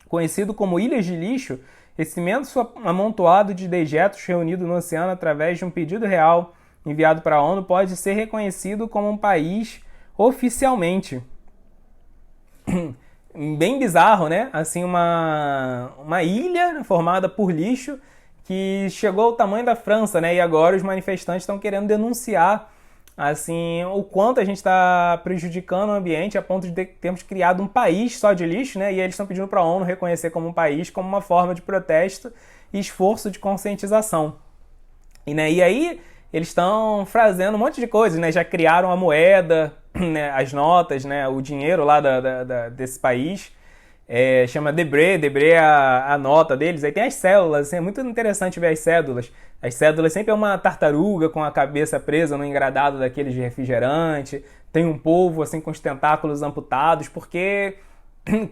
Conhecido como Ilhas de Lixo, esse imenso amontoado de dejetos reunido no oceano através de um pedido real enviado para a ONU pode ser reconhecido como um país oficialmente. Bem bizarro, né? Assim, uma ilha formada por lixo que chegou ao tamanho da França, né? E agora os manifestantes estão querendo denunciar assim, o quanto a gente está prejudicando o ambiente a ponto de termos criado um país só de lixo, né? E eles estão pedindo para a ONU reconhecer como um país, como uma forma de protesto e esforço de conscientização. E aí eles estão fazendo um monte de coisas, né? Já criaram a moeda, né? As notas, né? O dinheiro lá desse país. Chama Debré é a nota deles. Aí tem as cédulas, assim, é muito interessante ver as cédulas. As cédulas sempre é uma tartaruga com a cabeça presa no engradado daqueles de refrigerante. Tem um polvo assim, com os tentáculos amputados, porque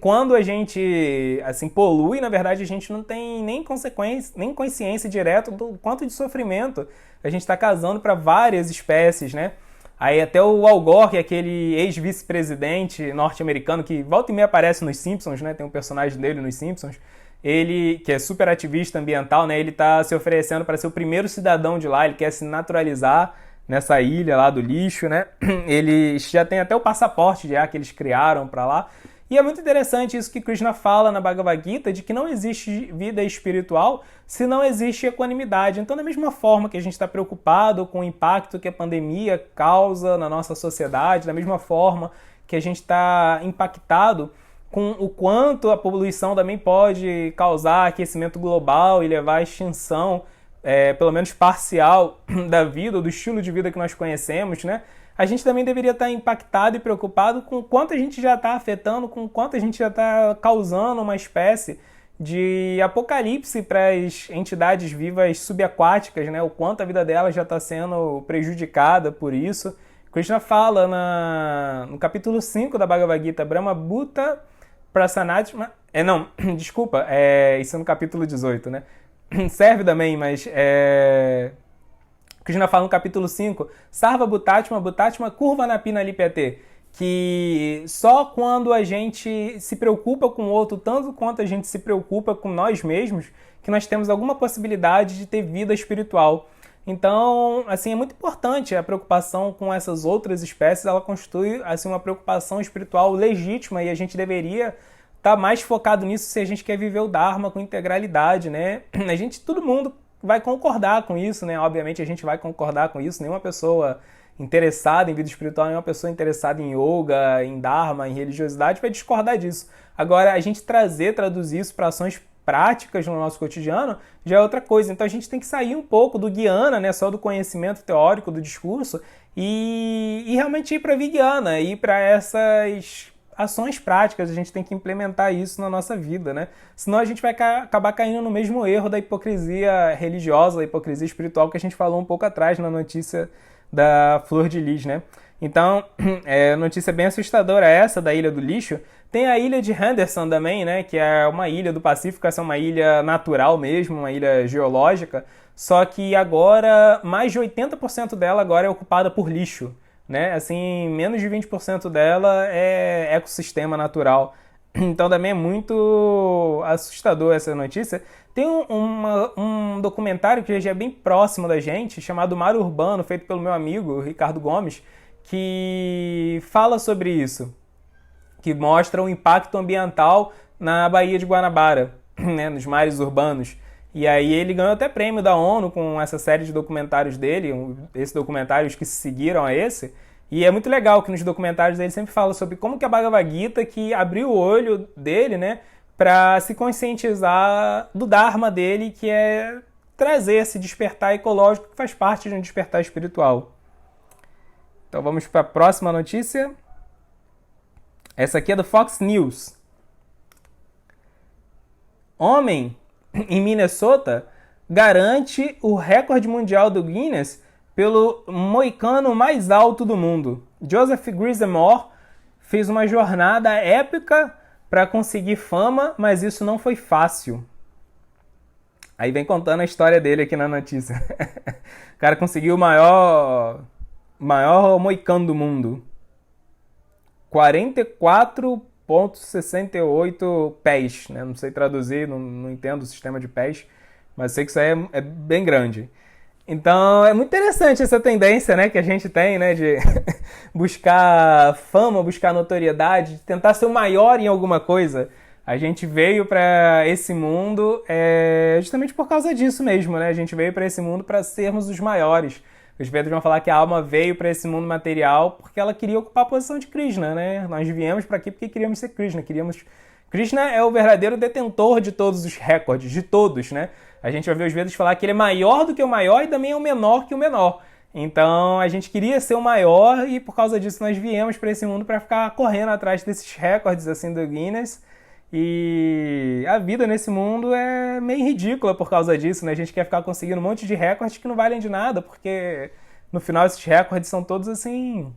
quando a gente assim, polui, na verdade a gente não tem nem consequência, nem consciência direta do quanto de sofrimento a gente está causando para várias espécies, né? Aí até o Al Gore, que é aquele ex-vice-presidente norte-americano que volta e meia aparece nos Simpsons, né? Tem um personagem dele nos Simpsons. Ele, que é super ativista ambiental, né? Ele está se oferecendo para ser o primeiro cidadão de lá. Ele quer se naturalizar nessa ilha lá do lixo, né? Eles já tem até o passaporte já que eles criaram para lá. E é muito interessante isso que Krishna fala na Bhagavad Gita, de que não existe vida espiritual se não existe equanimidade. Então, da mesma forma que a gente está preocupado com o impacto que a pandemia causa na nossa sociedade, da mesma forma que a gente está impactado com o quanto a poluição também pode causar aquecimento global e levar à extinção, pelo menos parcial, da vida, ou do estilo de vida que nós conhecemos, né? A gente também deveria estar impactado e preocupado com o quanto a gente já está afetando, com o quanto a gente já está causando uma espécie de apocalipse para as entidades vivas subaquáticas, né? O quanto a vida delas já está sendo prejudicada por isso. Krishna fala no capítulo 5 da Bhagavad Gita, Brahma Bhuta Prasanatma... desculpa, isso é no capítulo 18, né? Serve também, mas... Krishna fala no capítulo 5, Sarva Bhutatma Kurvanapina Lipyate, que só quando a gente se preocupa com o outro, tanto quanto a gente se preocupa com nós mesmos, que nós temos alguma possibilidade de ter vida espiritual. Então, assim, é muito importante a preocupação com essas outras espécies, ela constitui, assim, uma preocupação espiritual legítima e a gente deveria estar mais focado nisso se a gente quer viver o Dharma com integralidade, né? Todo mundo vai concordar com isso, né? Obviamente a gente vai concordar com isso. Nenhuma pessoa interessada em vida espiritual, nenhuma pessoa interessada em yoga, em dharma, em religiosidade vai discordar disso. Agora, a gente traduzir isso para ações práticas no nosso cotidiano já é outra coisa. Então a gente tem que sair um pouco do Gyana, né? Só do conhecimento teórico, do discurso, e realmente ir para a Vijnana, ir para essas ações práticas. A gente tem que implementar isso na nossa vida, né? Senão a gente vai acabar caindo no mesmo erro da hipocrisia religiosa, da hipocrisia espiritual que a gente falou um pouco atrás na notícia da Flor de Lis, né? Então, notícia bem assustadora essa da Ilha do Lixo. Tem a Ilha de Henderson também, né? Que é uma ilha do Pacífico, essa é uma ilha natural mesmo, uma ilha geológica, só que agora, mais de 80% dela agora é ocupada por lixo, né? Assim, menos de 20% dela é ecossistema natural. Então também é muito assustador essa notícia. Tem um documentário que já é bem próximo da gente, chamado Mar Urbano, feito pelo meu amigo Ricardo Gomes, que fala sobre isso, que mostra o impacto ambiental na Baía de Guanabara, né, nos mares urbanos. E aí ele ganhou até prêmio da ONU com essa série de documentários dele, esses documentários que se seguiram a esse. E é muito legal que nos documentários ele sempre fala sobre como que a Bhagavad Gita que abriu o olho dele, né, para se conscientizar do Dharma dele, que é trazer esse despertar ecológico que faz parte de um despertar espiritual. Então vamos para a próxima notícia. Essa aqui é do Fox News. Homem em Minnesota garante o recorde mundial do Guinness pelo moicano mais alto do mundo. Joseph Grismore fez uma jornada épica para conseguir fama, mas isso não foi fácil. Aí vem contando a história dele aqui na notícia. O cara conseguiu o maior moicano do mundo. 44,68 pés, né? Não sei traduzir, não entendo o sistema de pés, mas sei que isso aí é bem grande. Então é muito interessante essa tendência, né, que a gente tem, né, de buscar fama, buscar notoriedade, de tentar ser o maior em alguma coisa. A gente veio para esse mundo justamente por causa disso mesmo, né? A gente veio para esse mundo para sermos os maiores. Os Vedas vão falar que a alma veio para esse mundo material porque ela queria ocupar a posição de Krishna, né? Nós viemos para aqui porque queríamos ser Krishna. Krishna é o verdadeiro detentor de todos os recordes, de todos, né? A gente vai ver os Vedas falar que ele é maior do que o maior e também é o menor que o menor. Então a gente queria ser o maior e por causa disso nós viemos para esse mundo para ficar correndo atrás desses recordes assim do Guinness. E a vida nesse mundo é meio ridícula por causa disso, né? A gente quer ficar conseguindo um monte de recordes que não valem de nada, porque no final esses recordes são todos assim,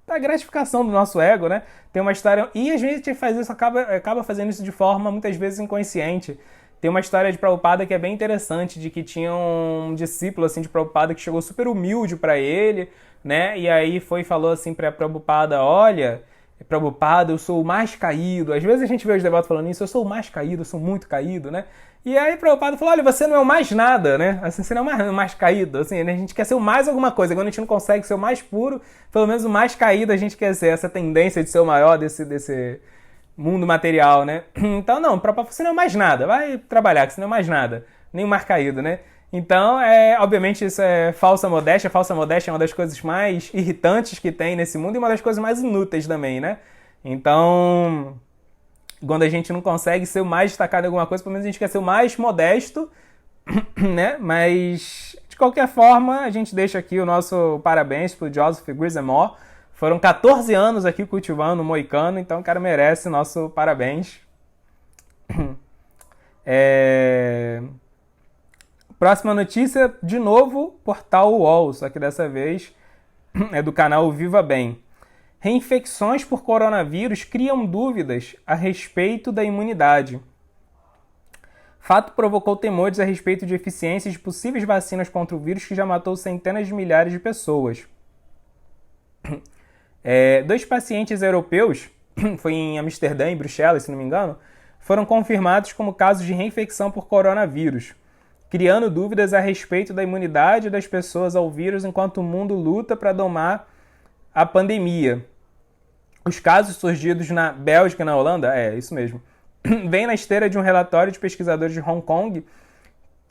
pra gratificação do nosso ego, né? Tem uma história... E às vezes a gente faz isso, acaba fazendo isso de forma muitas vezes inconsciente. Tem uma história de Prabhupada que é bem interessante, de que tinha um discípulo assim, de Prabhupada que chegou super humilde para ele, né? E aí falou assim pra Prabhupada, olha... Prabhupada, eu sou o mais caído. Às vezes a gente vê os devotos falando isso, eu sou o mais caído, eu sou muito caído, né? E aí Prabhupada falou, olha, você não é o mais nada, né? Assim, você não é o mais caído. Assim, a gente quer ser o mais alguma coisa. Quando a gente não consegue ser o mais puro, pelo menos o mais caído a gente quer ser. Essa tendência de ser o maior mundo material, né? Então, não, para você não é mais nada, vai trabalhar, que você não é mais nada, nem um mar caído, né? Então, obviamente, isso é falsa modéstia. Falsa modéstia é uma das coisas mais irritantes que tem nesse mundo e uma das coisas mais inúteis também, né? Então, quando a gente não consegue ser o mais destacado em alguma coisa, pelo menos a gente quer ser o mais modesto, né? Mas, de qualquer forma, a gente deixa aqui o nosso parabéns pro Joseph Grissamore. Foram 14 anos aqui cultivando o moicano, então o cara merece nosso parabéns. Próxima notícia, de novo, portal UOL, só que dessa vez é do canal Viva Bem. Reinfecções por coronavírus criam dúvidas a respeito da imunidade. Fato provocou temores a respeito de eficiência de possíveis vacinas contra o vírus que já matou centenas de milhares de pessoas. 2 pacientes europeus, foi em Amsterdã e Bruxelas, se não me engano, foram confirmados como casos de reinfecção por coronavírus, criando dúvidas a respeito da imunidade das pessoas ao vírus enquanto o mundo luta para domar a pandemia. Os casos surgidos na Bélgica e na Holanda, isso mesmo, vem na esteira de um relatório de pesquisadores de Hong Kong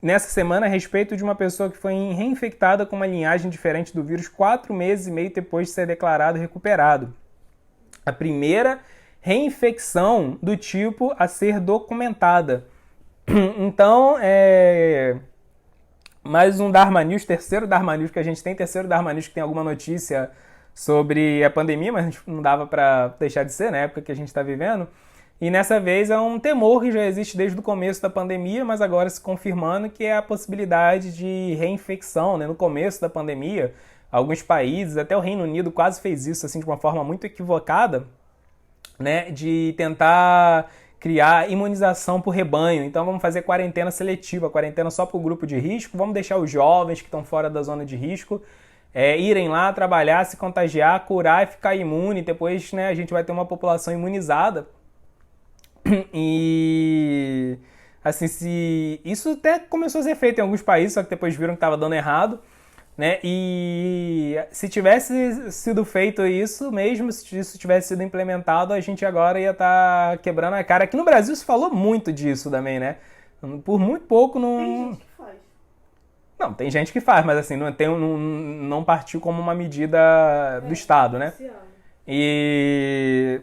nessa semana a respeito de uma pessoa que foi reinfectada com uma linhagem diferente do vírus 4 meses e meio depois de ser declarado recuperado. A primeira reinfecção do tipo a ser documentada. Então, mais um Dharma News, terceiro Dharma News que a gente tem, terceiro Dharma News que tem alguma notícia sobre a pandemia, mas não dava para deixar de ser na época que a gente está vivendo. E nessa vez é um temor que já existe desde o começo da pandemia, mas agora se confirmando que é a possibilidade de reinfecção, né? No começo da pandemia, alguns países, até o Reino Unido quase fez isso assim, de uma forma muito equivocada, né? De tentar criar imunização por rebanho. Então vamos fazer quarentena seletiva, quarentena só para o grupo de risco, vamos deixar os jovens que estão fora da zona de risco irem lá trabalhar, se contagiar, curar e ficar imune. Depois, né, a gente vai ter uma população imunizada. E assim, isso até começou a ser feito em alguns países, só que depois viram que estava dando errado, né? E se tivesse sido feito isso, mesmo se isso tivesse sido implementado, a gente agora ia estar quebrando a cara. Aqui no Brasil se falou muito disso também, né? Por muito pouco não... Tem gente que faz. Não, tem gente que faz, mas assim, não partiu como uma medida do Estado, né? E...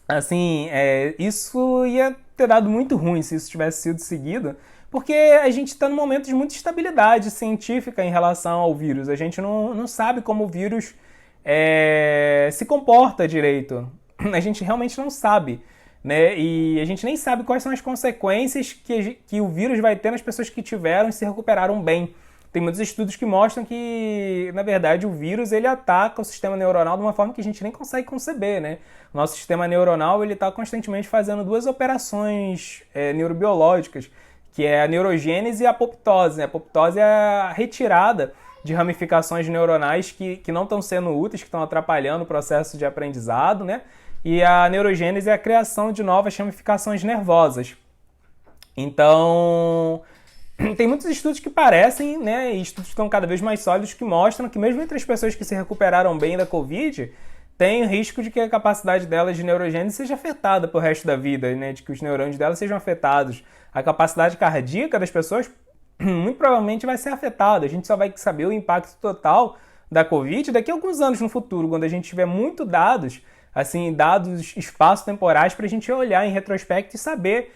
assim, isso ia ter dado muito ruim se isso tivesse sido seguido, porque a gente está num momento de muita instabilidade científica em relação ao vírus. A gente não sabe como o vírus se comporta direito. A gente realmente não sabe, né? E a gente nem sabe quais são as consequências que o vírus vai ter nas pessoas que tiveram e se recuperaram bem. Tem muitos estudos que mostram que, na verdade, o vírus ele ataca o sistema neuronal de uma forma que a gente nem consegue conceber, né? O nosso sistema neuronal ele está constantemente fazendo 2 operações neurobiológicas, que é a neurogênese e a apoptose. A apoptose é a retirada de ramificações neuronais que não estão sendo úteis, que estão atrapalhando o processo de aprendizado, né? E a neurogênese é a criação de novas ramificações nervosas. Então... tem muitos estudos que parecem, né, e estudos que estão cada vez mais sólidos, que mostram que mesmo entre as pessoas que se recuperaram bem da Covid, tem o risco de que a capacidade delas de neurogênese seja afetada pro resto da vida, né, de que os neurônios delas sejam afetados. A capacidade cardíaca das pessoas muito provavelmente vai ser afetada. A gente só vai saber o impacto total da Covid daqui a alguns anos no futuro, quando a gente tiver muito dados, assim, dados espaço-temporais para a gente olhar em retrospecto e saber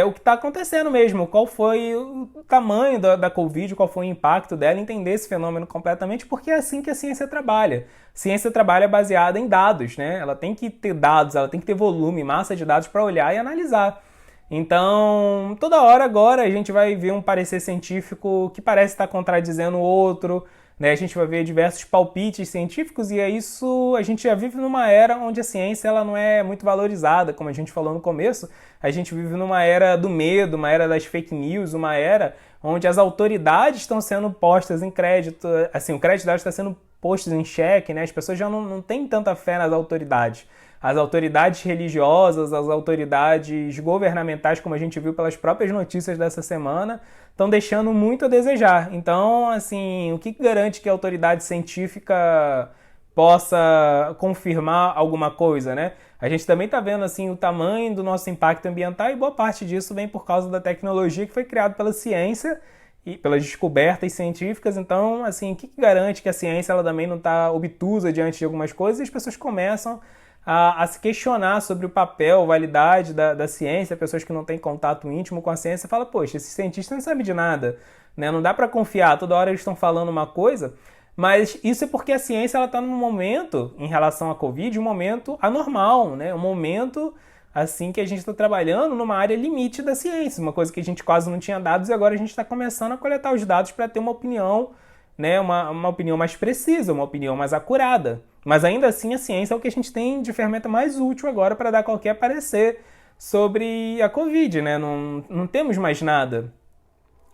o que está acontecendo mesmo, qual foi o tamanho da Covid, qual foi o impacto dela, entender esse fenômeno completamente, porque é assim que a ciência trabalha. A ciência trabalha baseada em dados, né? Ela tem que ter dados, ela tem que ter volume, massa de dados para olhar e analisar. Então, toda hora agora a gente vai ver um parecer científico que parece estar contradizendo o outro, né? A gente vai ver diversos palpites científicos e é isso, a gente já vive numa era onde a ciência ela não é muito valorizada, como a gente falou no começo. A gente vive numa era do medo, uma era das fake news, uma era onde as autoridades estão sendo postas em crédito, assim, o crédito delas está sendo posto em xeque, né? As pessoas já não têm tanta fé nas autoridades. As autoridades religiosas, as autoridades governamentais, como a gente viu pelas próprias notícias dessa semana, estão deixando muito a desejar. Então, assim, o que garante que a autoridade científica possa confirmar alguma coisa, né? A gente também está vendo assim o tamanho do nosso impacto ambiental e boa parte disso vem por causa da tecnologia que foi criada pela ciência e pelas descobertas científicas. Então, assim, o que garante que a ciência ela também não está obtusa diante de algumas coisas e as pessoas começam a se questionar sobre o papel, validade da ciência, pessoas que não têm contato íntimo com a ciência falam, poxa, esses cientistas não sabem de nada, né? Não dá para confiar, toda hora eles estão falando uma coisa, mas isso é porque a ciência está num momento, em relação à Covid, um momento anormal, né? Um momento assim que a gente está trabalhando numa área limite da ciência, uma coisa que a gente quase não tinha dados e agora a gente está começando a coletar os dados para ter uma opinião, né? Uma opinião mais precisa, uma opinião mais acurada. Mas ainda assim a ciência é o que a gente tem de ferramenta mais útil agora para dar qualquer parecer sobre a Covid, né? Não temos mais nada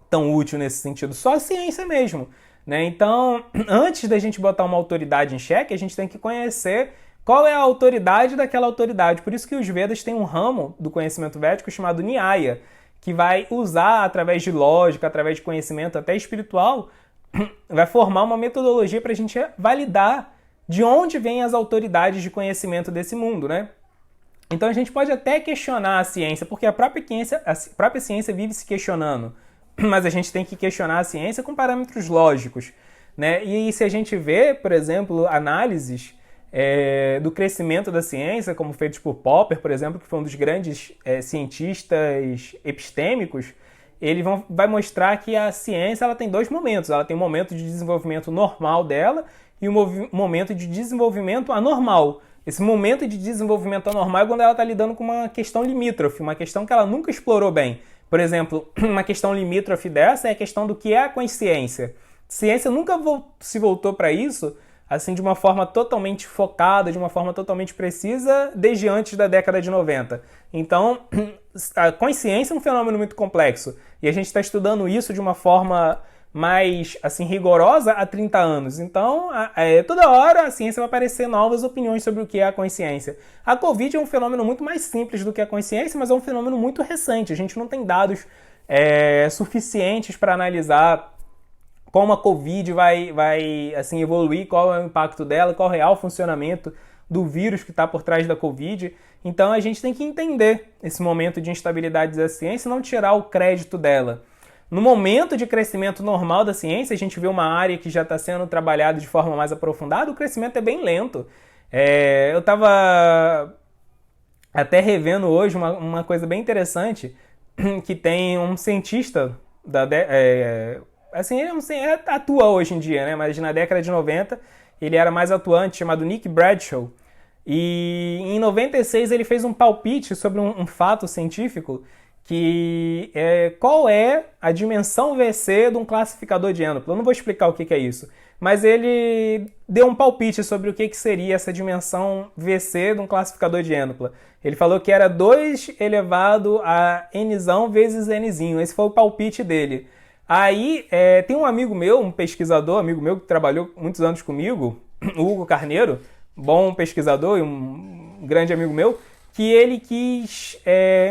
tão útil nesse sentido, só a ciência mesmo, né? Então, antes da gente botar uma autoridade em xeque, a gente tem que conhecer qual é a autoridade daquela autoridade. Por isso que os Vedas têm um ramo do conhecimento védico chamado Nyaya, que vai usar, através de lógica, através de conhecimento até espiritual, vai formar uma metodologia para a gente validar de onde vêm as autoridades de conhecimento desse mundo, né? Então a gente pode até questionar a ciência, porque a própria ciência vive se questionando, mas a gente tem que questionar a ciência com parâmetros lógicos, né? E se a gente vê, por exemplo, análises do crescimento da ciência, como feitos por Popper, por exemplo, que foi um dos grandes cientistas epistêmicos, ele vai mostrar que a ciência ela tem dois momentos. Ela tem um momento de desenvolvimento normal dela e um momento de desenvolvimento anormal. Esse momento de desenvolvimento anormal é quando ela está lidando com uma questão limítrofe, uma questão que ela nunca explorou bem. Por exemplo, uma questão limítrofe dessa é a questão do que é a consciência. A ciência nunca se voltou para isso assim de uma forma totalmente focada, de uma forma totalmente precisa, desde antes da década de 90. Então, a consciência é um fenômeno muito complexo e a gente está estudando isso de uma forma mais assim rigorosa há 30 anos. Então, toda hora a ciência vai aparecer novas opiniões sobre o que é a consciência. A Covid é um fenômeno muito mais simples do que a consciência, mas é um fenômeno muito recente. A gente não tem dados suficientes para analisar como a Covid vai assim, evoluir, qual é o impacto dela, qual é o real funcionamento do vírus que está por trás da Covid. Então a gente tem que entender esse momento de instabilidade da ciência e não tirar o crédito dela. No momento de crescimento normal da ciência, a gente vê uma área que já está sendo trabalhada de forma mais aprofundada, o crescimento é bem lento. Eu estava até revendo hoje uma coisa bem interessante, que tem um cientista assim, ele atua hoje em dia, né? Mas na década de 90 ele era mais atuante, chamado Nick Bradshaw. E em 96 ele fez um palpite sobre um fato científico que qual é a dimensão VC de um classificador de Ênupla. Eu não vou explicar o que é isso, mas ele deu um palpite sobre o que seria essa dimensão VC de um classificador de Ênupla. Ele falou que era 2 elevado a nzão vezes nzinho. Esse foi o palpite dele. Aí tem um amigo meu, um pesquisador, amigo meu que trabalhou muitos anos comigo, o Hugo Carneiro, bom pesquisador e um grande amigo meu, que ele quis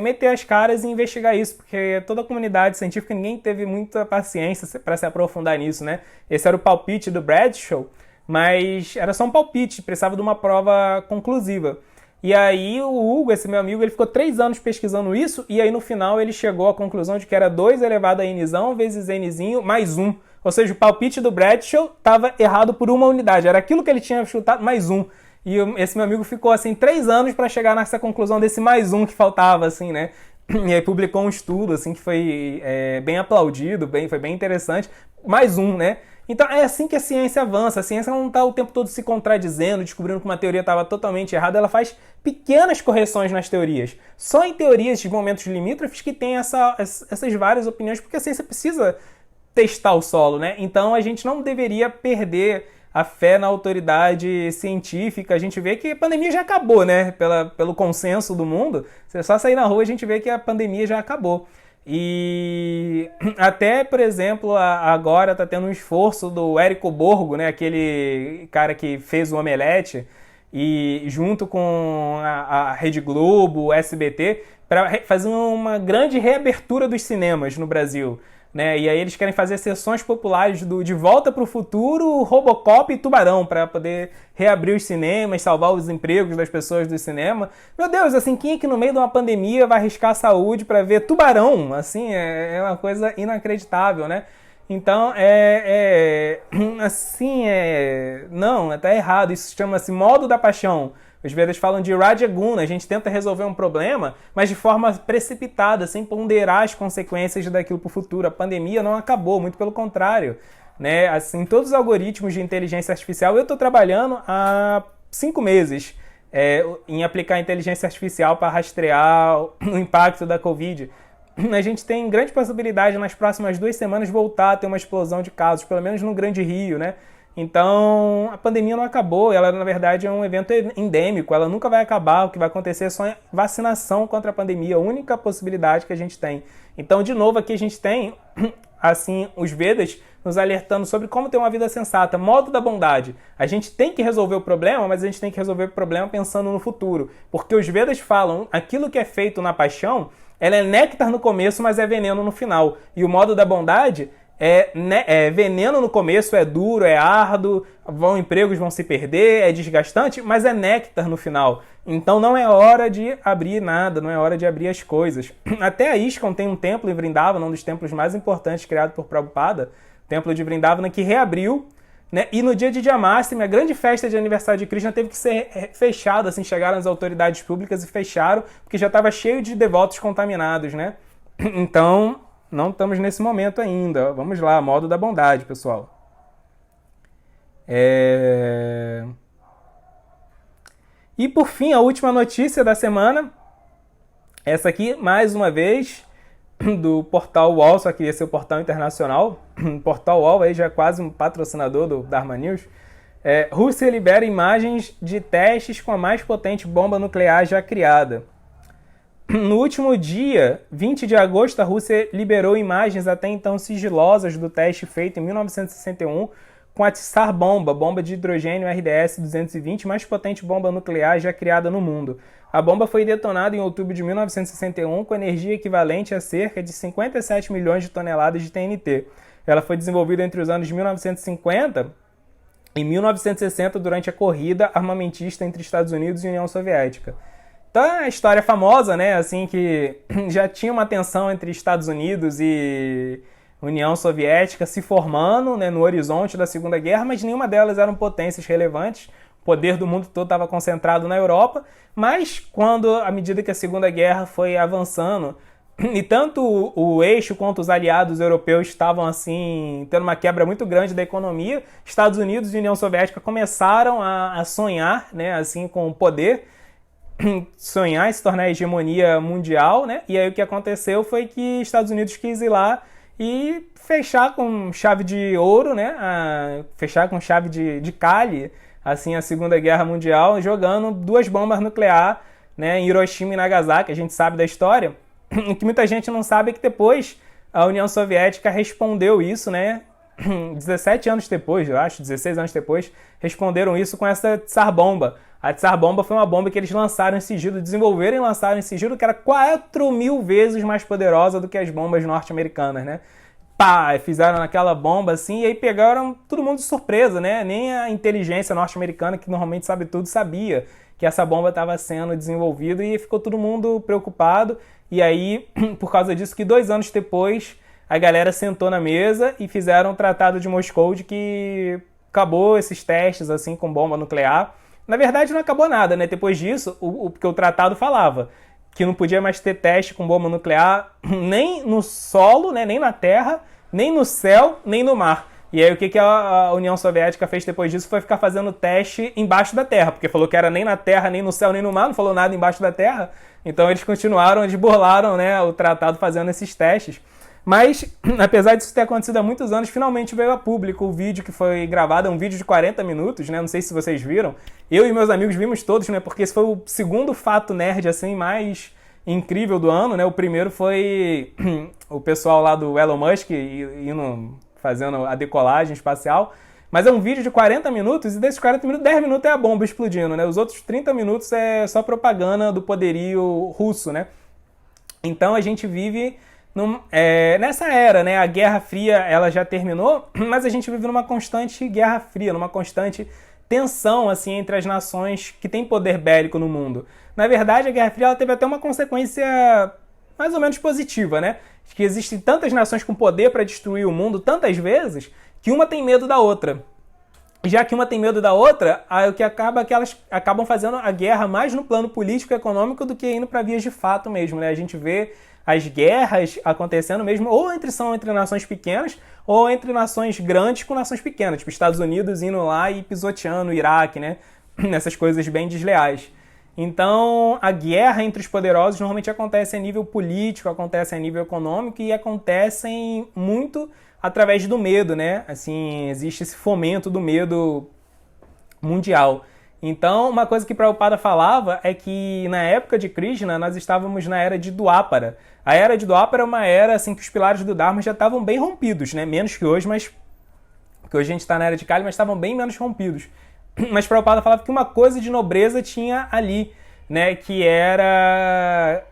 meter as caras e investigar isso, porque toda a comunidade científica, ninguém teve muita paciência para se aprofundar nisso, né? Esse era o palpite do Bradshaw, mas era só um palpite, precisava de uma prova conclusiva. E aí o Hugo, esse meu amigo, ele ficou 3 anos pesquisando isso, e aí no final ele chegou à conclusão de que era 2 elevado a nzão vezes nzinho mais 1. Ou seja, o palpite do Bradshaw estava errado por uma unidade, era aquilo que ele tinha chutado mais 1. E esse meu amigo ficou, assim, 3 anos para chegar nessa conclusão desse mais 1 que faltava, assim, né? E aí publicou um estudo, assim, que foi bem aplaudido, foi bem interessante. Mais 1, né? Então é assim que a ciência avança. A ciência não está o tempo todo se contradizendo, descobrindo que uma teoria estava totalmente errada. Ela faz pequenas correções nas teorias. Só em teorias de momentos limítrofes que tem essas várias opiniões, porque a ciência precisa testar o solo, né? Então a gente não deveria perder a fé na autoridade científica. A gente vê que a pandemia já acabou, né? Pelo consenso do mundo. Se é só sair na rua, a gente vê que a pandemia já acabou. E até, por exemplo, agora está tendo um esforço do Érico Borgo, né? Aquele cara que fez o Omelete, e junto com a Rede Globo, o SBT, para fazer uma grande reabertura dos cinemas no Brasil. né? E aí eles querem fazer sessões populares De Volta para o Futuro, Robocop e Tubarão, para poder reabrir os cinemas, salvar os empregos das pessoas do cinema. Meu Deus, assim, quem é que no meio de uma pandemia vai arriscar a saúde para ver Tubarão? Assim, é uma coisa inacreditável, né? Então, não, tá errado. Isso chama-se modo da paixão. Os Vedas falam de Rajaguna, a gente tenta resolver um problema, mas de forma precipitada, sem ponderar as consequências daquilo para o futuro. A pandemia não acabou, muito pelo contrário, né? Assim, todos os algoritmos de inteligência artificial, eu estou trabalhando há 5 meses em aplicar inteligência artificial para rastrear o impacto da Covid. A gente tem grande possibilidade nas próximas 2 semanas voltar a ter uma explosão de casos, pelo menos no Grande Rio, né? Então, a pandemia não acabou, ela na verdade é um evento endêmico, ela nunca vai acabar, o que vai acontecer é só vacinação contra a pandemia, a única possibilidade que a gente tem. Então, de novo, aqui a gente tem, assim, os Vedas nos alertando sobre como ter uma vida sensata, modo da bondade. A gente tem que resolver o problema, mas a gente tem que resolver o problema pensando no futuro, porque os Vedas falam, aquilo que é feito na paixão, ela é néctar no começo, mas é veneno no final. E o modo da bondade é veneno no começo, é duro, é árduo, empregos vão se perder, é desgastante, mas é néctar no final. Então não é hora de abrir nada, não é hora de abrir as coisas. Até a ISKCON tem um templo em Vrindavana, um dos templos mais importantes criado por Prabhupada, o templo de Vrindavana, que reabriu, né? E no dia de Janmashtami, a grande festa de aniversário de Krishna teve que ser fechada, assim, chegaram as autoridades públicas e fecharam, porque já estava cheio de devotos contaminados, né? Então, não estamos nesse momento ainda. Vamos lá, modo da bondade, pessoal. E por fim, a última notícia da semana, essa aqui, mais uma vez, do Portal UOL, só que esse é o Portal Internacional. O Portal UOL aí já é quase um patrocinador do Dharma News. Rússia libera imagens de testes com a mais potente bomba nuclear já criada. No último dia, 20 de agosto, a Rússia liberou imagens até então sigilosas do teste feito em 1961 com a Tsar Bomba, bomba de hidrogênio RDS-220, mais potente bomba nuclear já criada no mundo. A bomba foi detonada em outubro de 1961 com energia equivalente a cerca de 57 milhões de toneladas de TNT. Ela foi desenvolvida entre os anos de 1950 e 1960 durante a corrida armamentista entre Estados Unidos e União Soviética. Então é a história famosa, né? Assim, que já tinha uma tensão entre Estados Unidos e União Soviética se formando, né, no horizonte da Segunda Guerra, mas nenhuma delas eram potências relevantes. O poder do mundo todo estava concentrado na Europa, mas quando, à medida que a Segunda Guerra foi avançando, e tanto o eixo quanto os aliados europeus estavam assim tendo uma quebra muito grande da economia, Estados Unidos e União Soviética começaram a sonhar, né, assim, com o poder, sonhar em se tornar a hegemonia mundial, né? E aí o que aconteceu foi que Estados Unidos quis ir lá e fechar com chave de ouro, né? Fechar com chave de Kali, assim, a Segunda Guerra Mundial, jogando 2 bombas nucleares, né, em Hiroshima e Nagasaki. A gente sabe da história. O que muita gente não sabe é que depois a União Soviética respondeu isso, né? 17 anos depois, eu acho, 16 anos depois, responderam isso com essa Tsar Bomba. A Tsar Bomba foi uma bomba que eles lançaram em sigilo, desenvolveram e lançaram em sigilo, que era 4.000 vezes mais poderosa do que as bombas norte-americanas, né? Pá, fizeram aquela bomba assim, e aí pegaram todo mundo de surpresa, né? Nem a inteligência norte-americana, que normalmente sabe tudo, sabia que essa bomba estava sendo desenvolvida, e ficou todo mundo preocupado. E aí, por causa disso, que 2 anos depois, a galera sentou na mesa e fizeram um tratado de Moscou de que acabou esses testes assim com bomba nuclear. Na verdade, não acabou nada, né? Depois disso, porque o tratado falava que não podia mais ter teste com bomba nuclear nem no solo, né? Nem na terra, nem no céu, nem no mar. E aí o que a União Soviética fez depois disso foi ficar fazendo teste embaixo da terra, porque falou que era nem na terra, nem no céu, nem no mar, não falou nada embaixo da terra. Então eles continuaram, eles burlaram, né, o tratado fazendo esses testes. Mas, apesar disso ter acontecido há muitos anos, finalmente veio a público o vídeo que foi gravado, é um vídeo de 40 minutos, né? Não sei se vocês viram. Eu e meus amigos vimos todos, né? Porque esse foi o segundo fato nerd, assim, mais incrível do ano, né? O primeiro foi o pessoal lá do Elon Musk fazendo a decolagem espacial. Mas é um vídeo de 40 minutos, e desses 40 minutos, 10 minutos é a bomba explodindo, né? Os outros 30 minutos é só propaganda do poderio russo, né? Então a gente vive Nessa era, né, a Guerra Fria ela já terminou, mas a gente vive numa constante Guerra Fria, numa constante tensão assim entre as nações que têm poder bélico no mundo. Na verdade, a Guerra Fria ela teve até uma consequência mais ou menos positiva, né? Que existem tantas nações com poder para destruir o mundo tantas vezes que uma tem medo da outra. Já que uma tem medo da outra, o que acaba é que elas acabam fazendo a guerra mais no plano político e econômico do que indo para vias de fato mesmo, né? A gente vê as guerras acontecendo mesmo, ou são entre nações pequenas, ou entre nações grandes com nações pequenas, tipo Estados Unidos indo lá e pisoteando o Iraque, né? Nessas coisas bem desleais. Então, a guerra entre os poderosos normalmente acontece a nível político, acontece a nível econômico e acontecem muito através do medo, né? Assim, existe esse fomento do medo mundial. Então, uma coisa que Prabhupada falava é que na época de Krishna nós estávamos na era de Dwapara. A era de Dwapara é uma era assim que os pilares do Dharma já estavam bem rompidos, né? Menos que hoje, mas porque hoje a gente está na era de Kali, mas estavam bem menos rompidos. Mas Prabhupada falava que uma coisa de nobreza tinha ali, né? Que era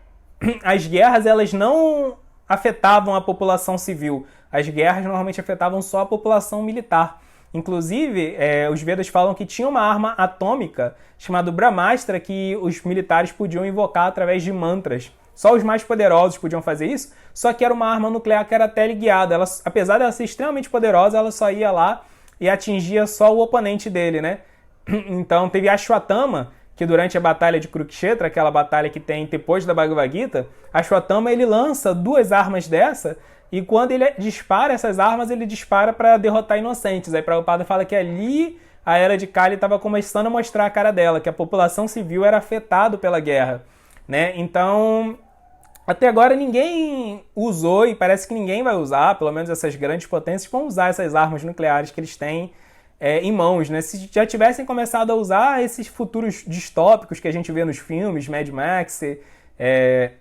as guerras, elas não afetavam a população civil. As guerras normalmente afetavam só a população militar. Inclusive, os Vedas falam que tinha uma arma atômica chamada Brahmastra que os militares podiam invocar através de mantras. Só os mais poderosos podiam fazer isso, só que era uma arma nuclear que era teleguiada. Ela, apesar dela ser extremamente poderosa, ela só ia lá e atingia só o oponente dele, né? Então teve Ashwatthama, que durante a batalha de Kurukshetra, aquela batalha que tem depois da Bhagavad Gita, Ashwatthama ele lança 2 armas dessa e quando ele dispara essas armas, ele dispara para derrotar inocentes. Aí Prabhupada fala que ali a era de Kali estava começando a mostrar a cara dela, que a população civil era afetada pela guerra, né? Então, até agora ninguém usou e parece que ninguém vai usar, pelo menos essas grandes potências vão usar essas armas nucleares que eles têm em mãos, né? Se já tivessem começado a usar esses futuros distópicos que a gente vê nos filmes, Mad Max,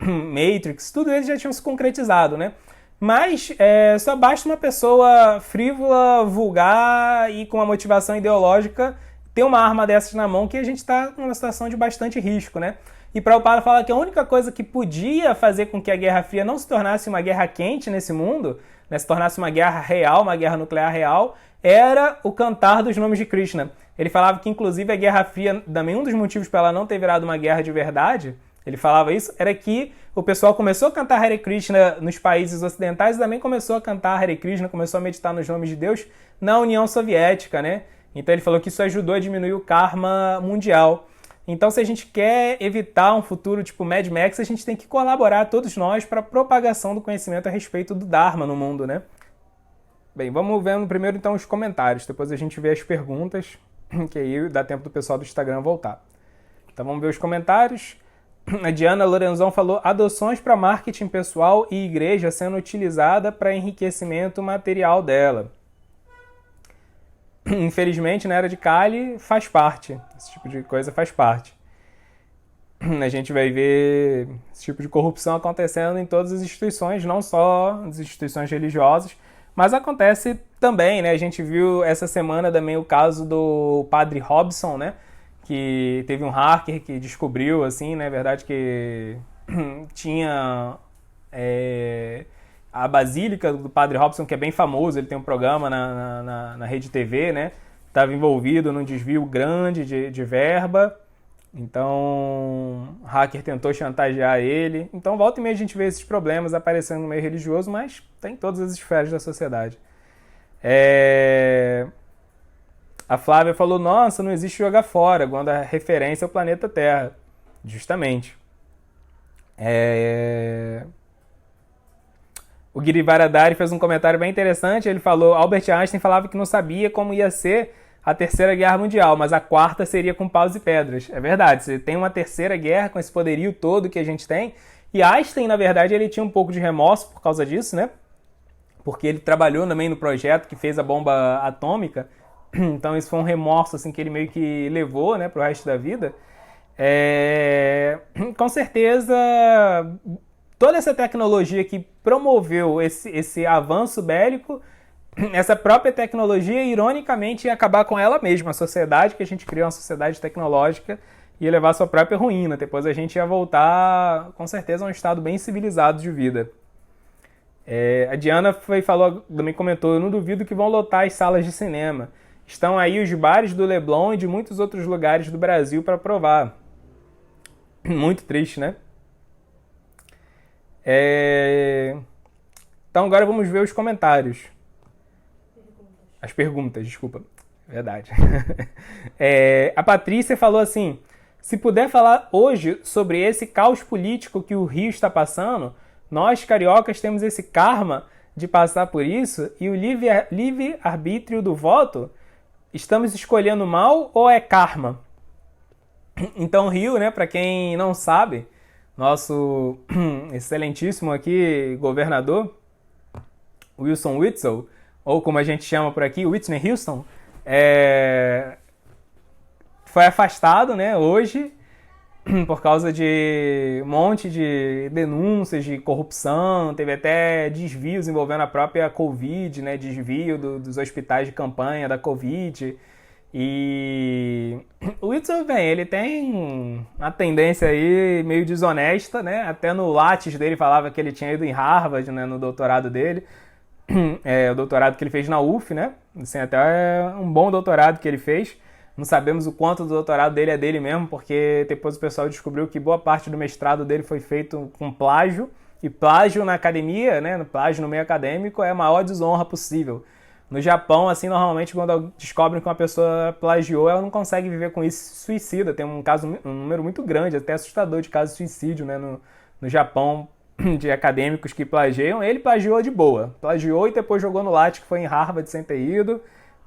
Matrix, tudo isso já tinham se concretizado, né? Mas só basta uma pessoa frívola, vulgar e com uma motivação ideológica ter uma arma dessas na mão que a gente está numa situação de bastante risco, né? E Prabhupada fala que a única coisa que podia fazer com que a Guerra Fria não se tornasse uma guerra quente nesse mundo, né, se tornasse uma guerra real, uma guerra nuclear real, era o cantar dos nomes de Krishna. Ele falava que, inclusive, a Guerra Fria, também um dos motivos para ela não ter virado uma guerra de verdade, ele falava isso, era que o pessoal começou a cantar Hare Krishna nos países ocidentais e também começou a cantar Hare Krishna, começou a meditar nos nomes de Deus na União Soviética, né? Então ele falou que isso ajudou a diminuir o karma mundial. Então, se a gente quer evitar um futuro tipo Mad Max, a gente tem que colaborar, todos nós, para a propagação do conhecimento a respeito do Dharma no mundo, né? Bem, vamos vendo primeiro então os comentários, depois a gente vê as perguntas, que aí dá tempo do pessoal do Instagram voltar. Então vamos ver os comentários. A Diana Lorenzon falou: adoções para marketing pessoal e igreja sendo utilizada para enriquecimento material dela. Infelizmente, na era de Kali, faz parte. Esse tipo de coisa faz parte. A gente vai ver esse tipo de corrupção acontecendo em todas as instituições, não só as instituições religiosas, mas acontece também, né? A gente viu essa semana também o caso do padre Robson, né? Que teve um hacker que descobriu, assim, né? Verdade que tinha a Basílica do Padre Robson, que é bem famoso, ele tem um programa na Rede TV, né? Estava envolvido num desvio grande de verba, então o hacker tentou chantagear ele. Então volta e meia a gente vê esses problemas aparecendo no meio religioso, mas tem em todas as esferas da sociedade. A Flávia falou: nossa, não existe jogar fora, quando a referência é o planeta Terra. Justamente. O Girivaradari fez um comentário bem interessante. Ele falou: Albert Einstein falava que não sabia como ia ser a Terceira Guerra Mundial, mas a quarta seria com paus e pedras. É verdade, você tem uma terceira guerra com esse poderio todo que a gente tem. E Einstein, na verdade, ele tinha um pouco de remorso por causa disso, né? Porque ele trabalhou também no projeto que fez a bomba atômica. Então isso foi um remorso assim, que ele meio que levou, né, pro resto da vida. Com certeza, toda essa tecnologia que promoveu esse avanço bélico, essa própria tecnologia, ironicamente, ia acabar com ela mesma. A sociedade que a gente criou, uma sociedade tecnológica, ia levar a sua própria ruína. Depois a gente ia voltar, com certeza, a um estado bem civilizado de vida. A Diana falou, também comentou, eu não duvido que vão lotar as salas de cinema. Estão aí os bares do Leblon e de muitos outros lugares do Brasil para provar. Muito triste, né? Então agora vamos ver os comentários. As perguntas, desculpa. Verdade. A Patrícia falou assim: se puder falar hoje sobre esse caos político que o Rio está passando, nós cariocas temos esse karma de passar por isso e o livre-arbítrio do voto, estamos escolhendo mal ou é karma? Então, Rio, né, para quem não sabe, nosso excelentíssimo aqui governador, Wilson Witzel, ou como a gente chama por aqui, Whitney Houston, foi afastado, né, hoje, por causa de um monte de denúncias de corrupção, teve até desvios envolvendo a própria Covid, né, desvio dos hospitais de campanha da Covid. E o Whitson, bem, ele tem uma tendência aí meio desonesta, né? Até no Lattes dele falava que ele tinha ido em Harvard, né, no doutorado dele. O doutorado que ele fez na UF, né? Assim, até um bom doutorado que ele fez. Não sabemos o quanto do doutorado dele é dele mesmo, porque depois o pessoal descobriu que boa parte do mestrado dele foi feito com plágio. E plágio na academia, né? Plágio no meio acadêmico é a maior desonra possível. No Japão, assim, normalmente quando descobrem que uma pessoa plagiou, ela não consegue viver com isso e se suicida. Tem um número muito grande, até assustador, de casos de suicídio, né, no Japão, de acadêmicos que plagiam. Ele plagiou de boa. Plagiou e depois jogou no Lattes, que foi em Harvard sem ter ido,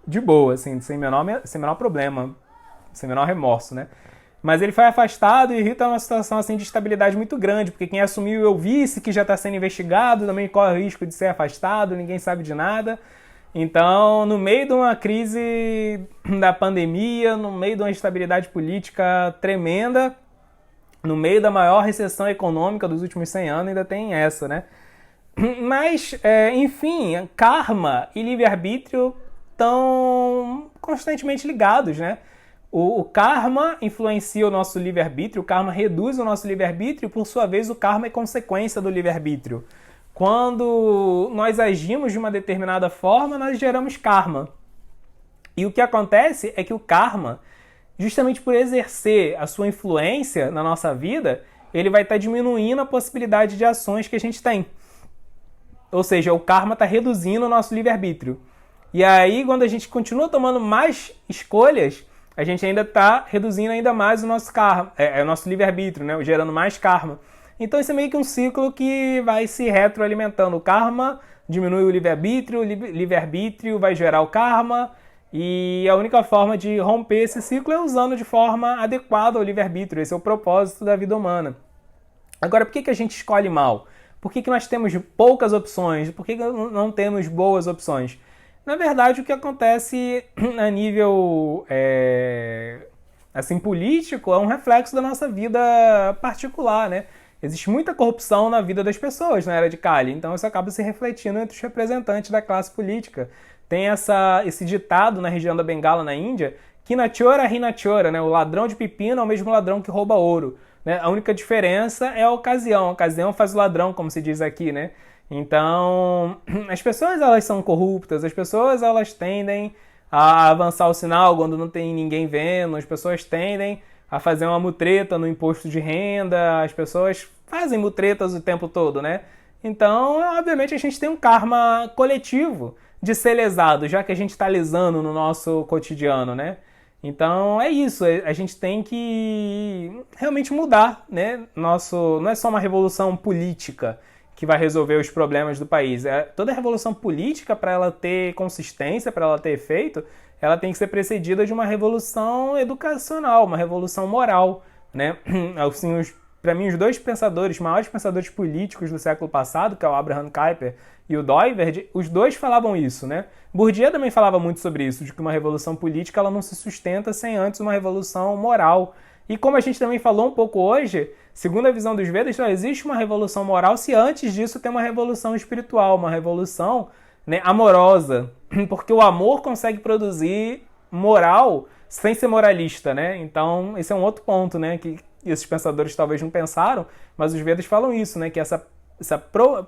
de boa, assim, sem menor problema, sem menor remorso, né. Mas ele foi afastado e o Rio está numa situação assim, de instabilidade muito grande, porque quem assumiu é o vice, que já está sendo investigado, também corre o risco de ser afastado, ninguém sabe de nada. Então, no meio de uma crise da pandemia, no meio de uma instabilidade política tremenda, no meio da maior recessão econômica dos últimos 100 anos, ainda tem essa, né? Mas, enfim, karma e livre-arbítrio estão constantemente ligados, né? O karma influencia o nosso livre-arbítrio, o karma reduz o nosso livre-arbítrio, e por sua vez o karma é consequência do livre-arbítrio. Quando nós agimos de uma determinada forma, nós geramos karma. E o que acontece é que o karma, justamente por exercer a sua influência na nossa vida, ele vai estar diminuindo a possibilidade de ações que a gente tem. Ou seja, o karma está reduzindo o nosso livre-arbítrio. E aí, quando a gente continua tomando mais escolhas, a gente ainda está reduzindo ainda mais o nosso karma, o nosso livre-arbítrio, né? Gerando mais karma. Então isso é meio que um ciclo que vai se retroalimentando. O karma diminui o livre-arbítrio vai gerar o karma, e a única forma de romper esse ciclo é usando de forma adequada ao livre-arbítrio. Esse é o propósito da vida humana. Agora, por que a gente escolhe mal? Por que nós temos poucas opções? Por que não temos boas opções? Na verdade, o que acontece a nível assim, político é um reflexo da nossa vida particular, né? Existe muita corrupção na vida das pessoas na era de Kali, então isso acaba se refletindo entre os representantes da classe política. Tem esse ditado na região da Bengala, na Índia, Kinachora Hinachora, né? O ladrão de pepino é o mesmo ladrão que rouba ouro, né? A única diferença é a ocasião faz o ladrão, como se diz aqui, né? Então, as pessoas elas são corruptas, as pessoas elas tendem a avançar o sinal quando não tem ninguém vendo, as pessoas tendem a fazer uma mutreta no imposto de renda, as pessoas fazem mutretas o tempo todo, né? Então, obviamente, a gente tem um karma coletivo de ser lesado, já que a gente está lesando no nosso cotidiano, né? Então, é isso, a gente tem que realmente mudar, né? Não é só uma revolução política que vai resolver os problemas do país. Toda revolução política, para ela ter consistência, para ela ter efeito, ela tem que ser precedida de uma revolução educacional, uma revolução moral, né? Assim, para mim, os dois maiores pensadores políticos do século passado, que é o Abraham Kuyper e o Doiverd, os dois falavam isso, né? Bourdieu também falava muito sobre isso, de que uma revolução política ela não se sustenta sem antes uma revolução moral. E como a gente também falou um pouco hoje, segundo a visão dos Vedas, só existe uma revolução moral se antes disso tem uma revolução espiritual, uma revolução, né, amorosa. Porque o amor consegue produzir moral sem ser moralista, né? Então, esse é um outro ponto, né, que esses pensadores talvez não pensaram, mas os Vedas falam isso, né, que essa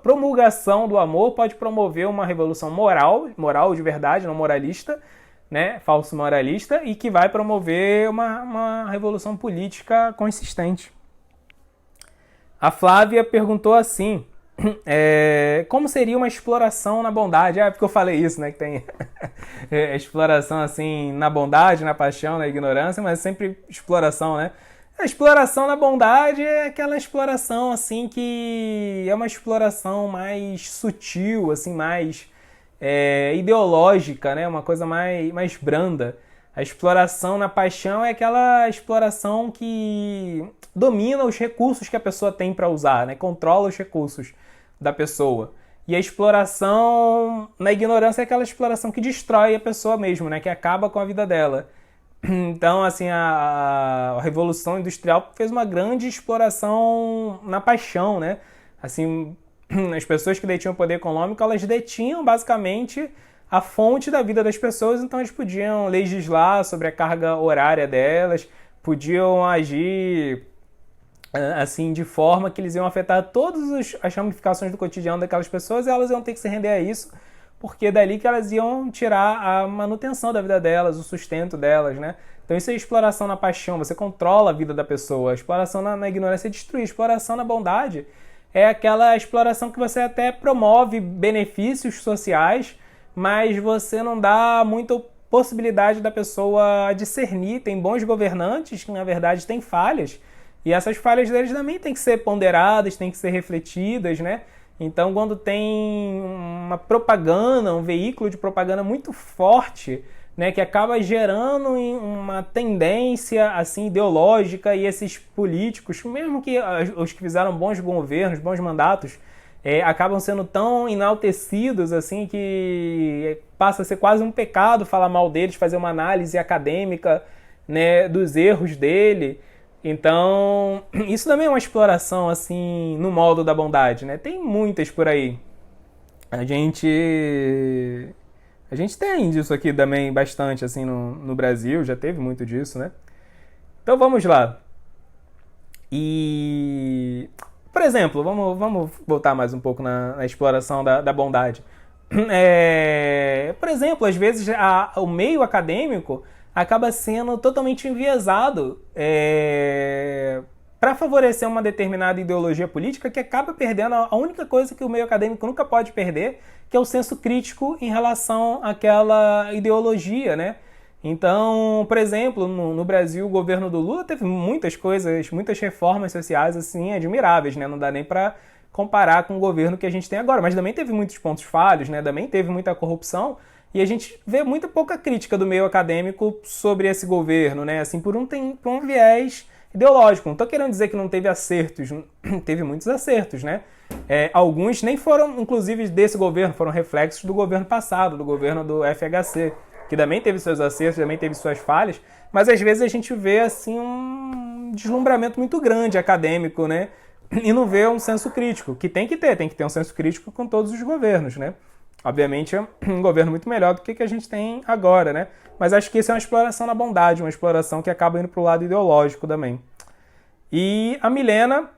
promulgação do amor pode promover uma revolução moral de verdade, não moralista, né, falso moralista, e que vai promover uma revolução política consistente. A Flávia perguntou assim, como seria uma exploração na bondade? Porque eu falei isso, né, que tem exploração assim na bondade, na paixão, na ignorância, mas sempre exploração, né? A exploração na bondade é aquela exploração assim que é uma exploração mais sutil, assim, mais ideológica, né? Uma coisa mais branda. A exploração na paixão é aquela exploração que domina os recursos que a pessoa tem para usar, né? Controla os recursos da pessoa. E a exploração na ignorância é aquela exploração que destrói a pessoa mesmo, né? Que acaba com a vida dela. Então, assim, a Revolução Industrial fez uma grande exploração na paixão, né? Assim, as pessoas que detinham o poder econômico, elas detinham basicamente a fonte da vida das pessoas, então eles podiam legislar sobre a carga horária delas, podiam agir assim de forma que eles iam afetar todas as ramificações do cotidiano daquelas pessoas e elas iam ter que se render a isso, porque é dali que elas iam tirar a manutenção da vida delas, o sustento delas, né? Então isso é exploração na paixão, você controla a vida da pessoa. A exploração na ignorância é destruir. A exploração na bondade é aquela exploração que você até promove benefícios sociais, mas você não dá muita possibilidade da pessoa discernir. Tem bons governantes que, na verdade, têm falhas, e essas falhas deles também têm que ser ponderadas, têm que ser refletidas, né? Então, quando tem uma propaganda, um veículo de propaganda muito forte, né, que acaba gerando uma tendência assim ideológica, e esses políticos, mesmo que os que fizeram bons governos, bons mandatos, acabam sendo tão enaltecidos assim que passa a ser quase um pecado falar mal deles, fazer uma análise acadêmica, né, dos erros dele. Então, isso também é uma exploração assim no modo da bondade, né? Tem muitas por aí. A gente tem disso aqui também bastante assim no Brasil, já teve muito disso, né? Então vamos lá. E, por exemplo, vamos voltar mais um pouco na exploração da bondade. Por exemplo, às vezes o meio acadêmico acaba sendo totalmente enviesado para favorecer uma determinada ideologia política, que acaba perdendo a única coisa que o meio acadêmico nunca pode perder, que é o senso crítico em relação àquela ideologia, né? Então, por exemplo, no Brasil, o governo do Lula teve muitas coisas, muitas reformas sociais assim admiráveis, né? Não dá nem para comparar com o governo que a gente tem agora, mas também teve muitos pontos falhos, né? Também teve muita corrupção, e a gente vê muito pouca crítica do meio acadêmico sobre esse governo, né? Assim, por um viés ideológico. Não estou querendo dizer que não teve acertos, teve muitos acertos, né? Alguns nem foram, inclusive, desse governo, foram reflexos do governo passado, do governo do FHC, que também teve seus acertos, também teve suas falhas, mas às vezes a gente vê assim um deslumbramento muito grande acadêmico, né? E não vê um senso crítico, que tem que ter um senso crítico com todos os governos, né? Obviamente é um governo muito melhor do que a gente tem agora, né? Mas acho que isso é uma exploração na bondade, uma exploração que acaba indo para o lado ideológico também. E a Milena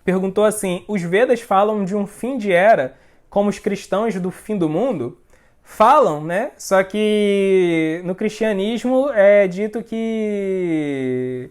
perguntou assim, os Vedas falam de um fim de era como os cristãos do fim do mundo? Falam, né? Só que no cristianismo é dito que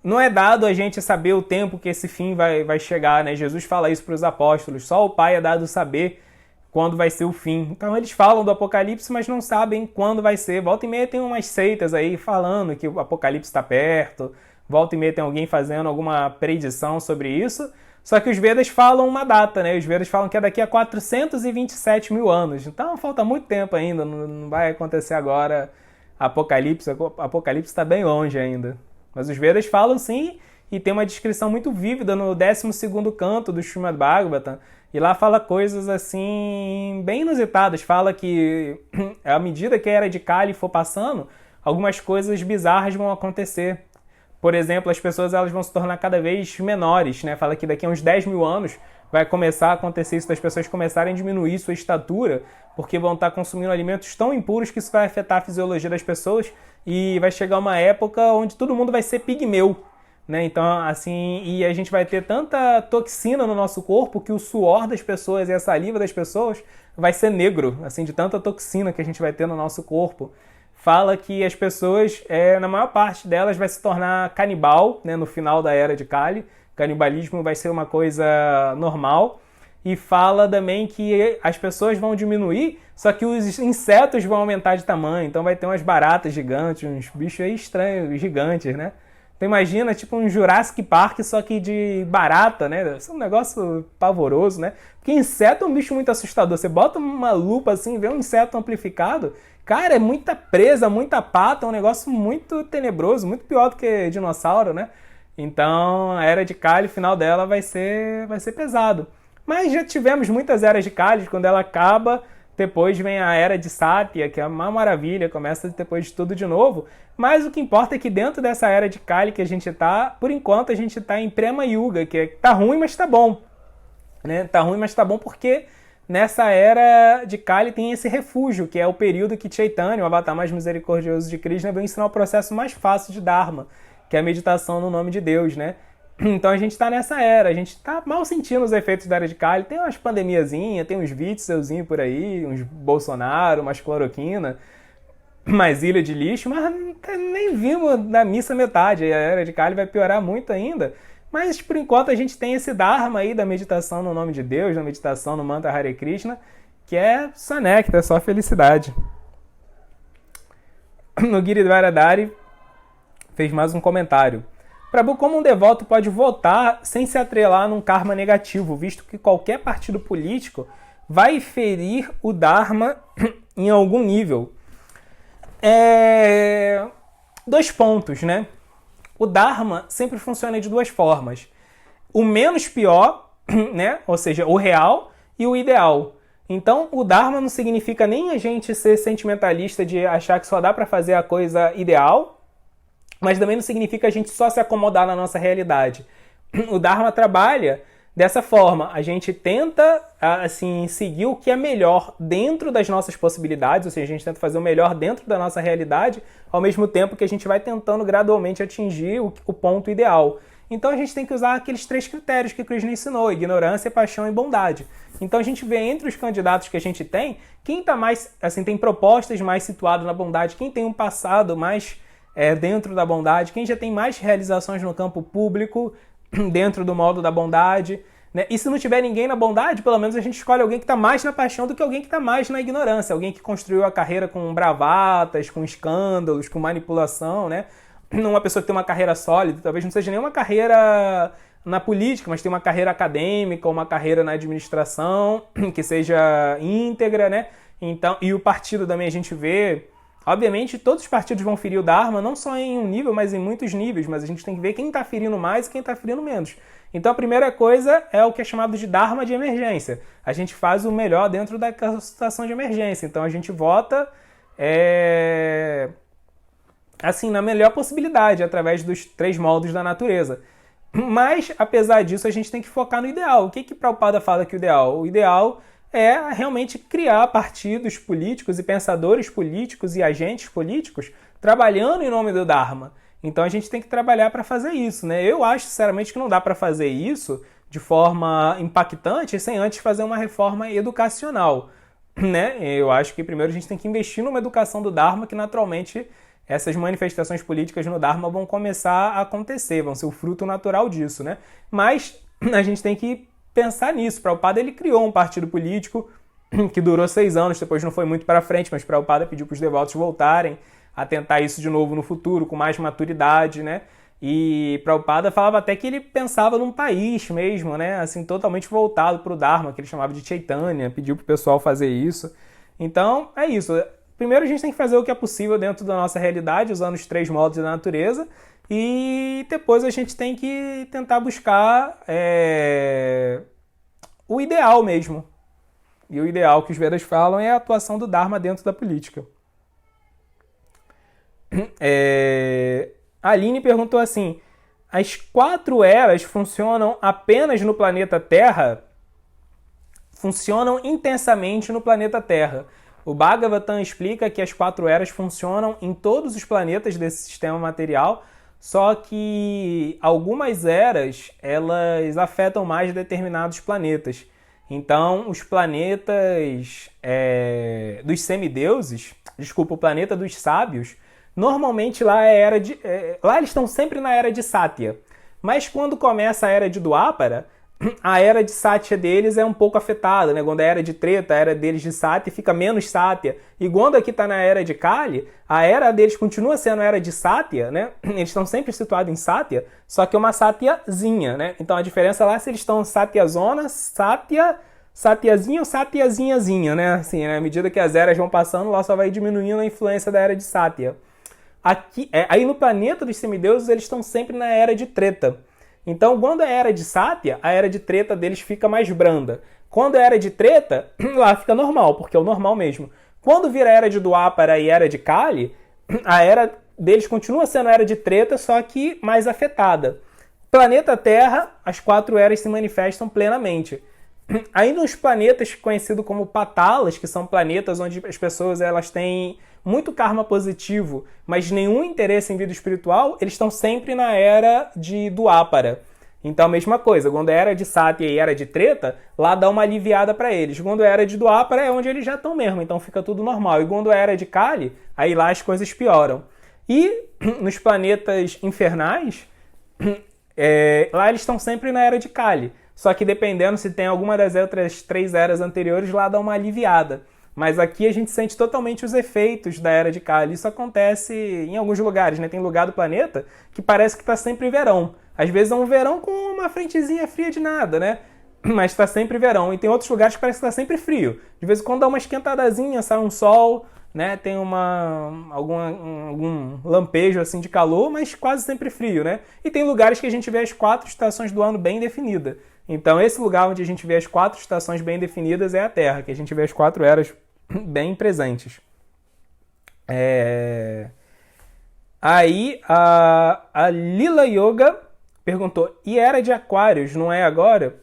não é dado a gente saber o tempo que esse fim vai chegar, né? Jesus fala isso para os apóstolos, só o Pai é dado saber quando vai ser o fim. Então eles falam do Apocalipse, mas não sabem quando vai ser. Volta e meia tem umas seitas aí falando que o Apocalipse está perto, volta e meia tem alguém fazendo alguma predição sobre isso, só que os Vedas falam uma data, né? Os Vedas falam que é daqui a 427 mil anos, então falta muito tempo ainda, não vai acontecer agora Apocalipse, o Apocalipse está bem longe ainda. Mas os Vedas falam sim, e tem uma descrição muito vívida no 12º canto do Srimad Bhagavatam, e lá fala coisas assim bem inusitadas. Fala que à medida que a era de Kali for passando, algumas coisas bizarras vão acontecer. Por exemplo, as pessoas elas vão se tornar cada vez menores, né? Fala que daqui a uns 10 mil anos vai começar a acontecer isso, das pessoas começarem a diminuir sua estatura, porque vão estar consumindo alimentos tão impuros que isso vai afetar a fisiologia das pessoas, e vai chegar uma época onde todo mundo vai ser pigmeu. né? Então, assim, e a gente vai ter tanta toxina no nosso corpo que o suor das pessoas e a saliva das pessoas vai ser negro, assim, de tanta toxina que a gente vai ter no nosso corpo. Fala que as pessoas, na maior parte delas, vai se tornar canibal, né, no final da Era de Kali. Canibalismo vai ser uma coisa normal. E fala também que as pessoas vão diminuir, só que os insetos vão aumentar de tamanho. Então vai ter umas baratas gigantes, uns bichos aí estranhos, gigantes, né? Então imagina, tipo um Jurassic Park, só que de barata, né? Deve ser um negócio pavoroso, né? Porque inseto é um bicho muito assustador. Você bota uma lupa assim e vê um inseto amplificado, cara, é muita presa, muita pata, é um negócio muito tenebroso, muito pior do que dinossauro, né? Então a Era de Kali, o final dela vai ser pesado. Mas já tivemos muitas eras de Kali, quando ela acaba, depois vem a Era de Satya, que é uma maravilha, começa depois de tudo de novo. Mas o que importa é que dentro dessa Era de Kali que a gente tá, por enquanto a gente tá em Prema Yuga, que tá ruim, mas tá bom. Né? Tá ruim, mas tá bom porque nessa Era de Kali tem esse refúgio, que é o período que Chaitanya, o avatar mais misericordioso de Krishna, veio ensinar o processo mais fácil de Dharma, que é a meditação no nome de Deus, né? Então a gente tá nessa era, a gente tá mal sentindo os efeitos da Era de Kali, tem umas pandemiazinhas, tem uns Witzelzinho por aí, uns Bolsonaro, umas cloroquina, mais ilha de lixo, mas nem vimos da missa metade, a Era de Kali vai piorar muito ainda. Mas por enquanto a gente tem esse Dharma aí da meditação no nome de Deus, da meditação no mantra Hare Krishna, que é só néctar, só felicidade. No Giridvaradari fez mais um comentário. Prabhu, como um devoto pode votar sem se atrelar num karma negativo, visto que qualquer partido político vai ferir o Dharma em algum nível? 2 pontos, né? O Dharma sempre funciona de 2 formas. O menos pior, né? Ou seja, o real, e o ideal. Então, o Dharma não significa nem a gente ser sentimentalista de achar que só dá para fazer a coisa ideal, mas também não significa a gente só se acomodar na nossa realidade. O Dharma trabalha dessa forma. A gente tenta, assim, seguir o que é melhor dentro das nossas possibilidades, ou seja, a gente tenta fazer o melhor dentro da nossa realidade, ao mesmo tempo que a gente vai tentando gradualmente atingir o ponto ideal. Então a gente tem que usar aqueles 3 critérios que Krishna ensinou: ignorância, paixão e bondade. Então a gente vê entre os candidatos que a gente tem, quem está mais, assim, tem propostas mais situado na bondade, quem tem um passado mais dentro da bondade, quem já tem mais realizações no campo público, dentro do modo da bondade, né? E se não tiver ninguém na bondade, pelo menos a gente escolhe alguém que está mais na paixão do que alguém que está mais na ignorância, alguém que construiu a carreira com bravatas, com escândalos, com manipulação, né? Uma pessoa que tem uma carreira sólida, talvez não seja nem uma carreira na política, mas tem uma carreira acadêmica, uma carreira na administração, que seja íntegra, né? Então, e o partido também a gente vê. Obviamente, todos os partidos vão ferir o Dharma, não só em um nível, mas em muitos níveis, mas a gente tem que ver quem está ferindo mais e quem está ferindo menos. Então, a primeira coisa é o que é chamado de Dharma de emergência. A gente faz o melhor dentro da situação de emergência. Então, a gente vota assim, na melhor possibilidade, através dos 3 modos da natureza. Mas, apesar disso, a gente tem que focar no ideal. O que Prabhupada fala que é o ideal? O ideal é realmente criar partidos políticos e pensadores políticos e agentes políticos trabalhando em nome do Dharma. Então a gente tem que trabalhar para fazer isso, né? Eu acho, sinceramente, que não dá para fazer isso de forma impactante sem antes fazer uma reforma educacional, né? Eu acho que primeiro a gente tem que investir numa educação do Dharma, que naturalmente essas manifestações políticas no Dharma vão começar a acontecer, vão ser o fruto natural disso, né? Mas a gente tem que pensar nisso. Prabhupada, ele criou um partido político que durou 6 anos, depois não foi muito para frente, mas Prabhupada pediu para os devotos voltarem a tentar isso de novo no futuro, com mais maturidade, né? E Prabhupada falava até que ele pensava num país mesmo, né? Assim, totalmente voltado para o Dharma, que ele chamava de Chaitanya, pediu para o pessoal fazer isso. Então, é isso. Primeiro a gente tem que fazer o que é possível dentro da nossa realidade, usando os 3 modos da natureza, e depois a gente tem que tentar buscar o ideal mesmo. E o ideal que os Vedas falam é a atuação do Dharma dentro da política. A Aline perguntou assim: as 4 eras funcionam apenas no planeta Terra? Funcionam intensamente no planeta Terra. O Bhagavatam explica que as 4 eras funcionam em todos os planetas desse sistema material, só que algumas eras elas afetam mais determinados planetas. Então, os planetas dos semideuses, desculpa, o planeta dos sábios, normalmente lá lá eles estão sempre na era de Sátya. Mas quando começa a era de Dwapara, a era de Satya deles é um pouco afetada, né? Quando a era de Treta, a era deles de Satya fica menos Satya. E quando aqui está na era de Kali, a era deles continua sendo a era de Satya, né? Eles estão sempre situados em Satya, só que é uma Satyazinha, né? Então a diferença lá é se eles estão Satyazona, Satya, Satyazinha ou Satyazinhazinha, né? Assim, né? À medida que as eras vão passando, lá só vai diminuindo a influência da era de Satya. Aqui, aí no planeta dos semideuses, eles estão sempre na era de Treta. Então, quando é era de Sátya, a era de Treta deles fica mais branda. Quando é era de Treta, lá fica normal, porque é o normal mesmo. Quando vira era de Dwapara e era de Kali, a era deles continua sendo a era de Treta, só que mais afetada. Planeta Terra, as 4 eras se manifestam plenamente. Aí nos planetas conhecidos como Patalas, que são planetas onde as pessoas elas têm muito karma positivo, mas nenhum interesse em vida espiritual, eles estão sempre na era de Dwapara. Então a mesma coisa, quando é era de Satya e era de Treta, lá dá uma aliviada para eles. Quando é era de Dwapara é onde eles já estão mesmo, então fica tudo normal. E quando é era de Kali, aí lá as coisas pioram. E nos planetas infernais, lá eles estão sempre na era de Kali. Só que dependendo se tem alguma das outras 3 eras anteriores, lá dá uma aliviada. Mas aqui a gente sente totalmente os efeitos da era de Kali. Isso acontece em alguns lugares, né? Tem lugar do planeta que parece que está sempre verão. Às vezes é um verão com uma frentezinha fria de nada, né? Mas está sempre verão. E tem outros lugares que parece que está sempre frio. De vez em quando dá uma esquentadazinha, sai um sol, né? Tem algum lampejo assim de calor, mas quase sempre frio, né? E tem lugares que a gente vê as 4 estações do ano bem definidas. Então esse lugar onde a gente vê as 4 estações bem definidas é a Terra, que a gente vê as 4 eras bem presentes. Aí a Lila Yoga perguntou, e era de Aquários, não é agora?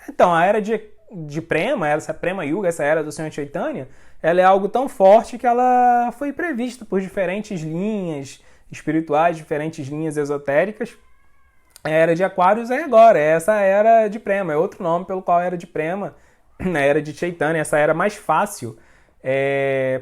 Então, a era de Prema, essa Prema Yuga, essa era do Senhor Chaitanya, ela é algo tão forte que ela foi prevista por diferentes linhas espirituais, diferentes linhas esotéricas. A era de Aquários é agora, é essa era de Prema, é outro nome pelo qual a era de Prema, a era de Chaitanya, essa era mais fácil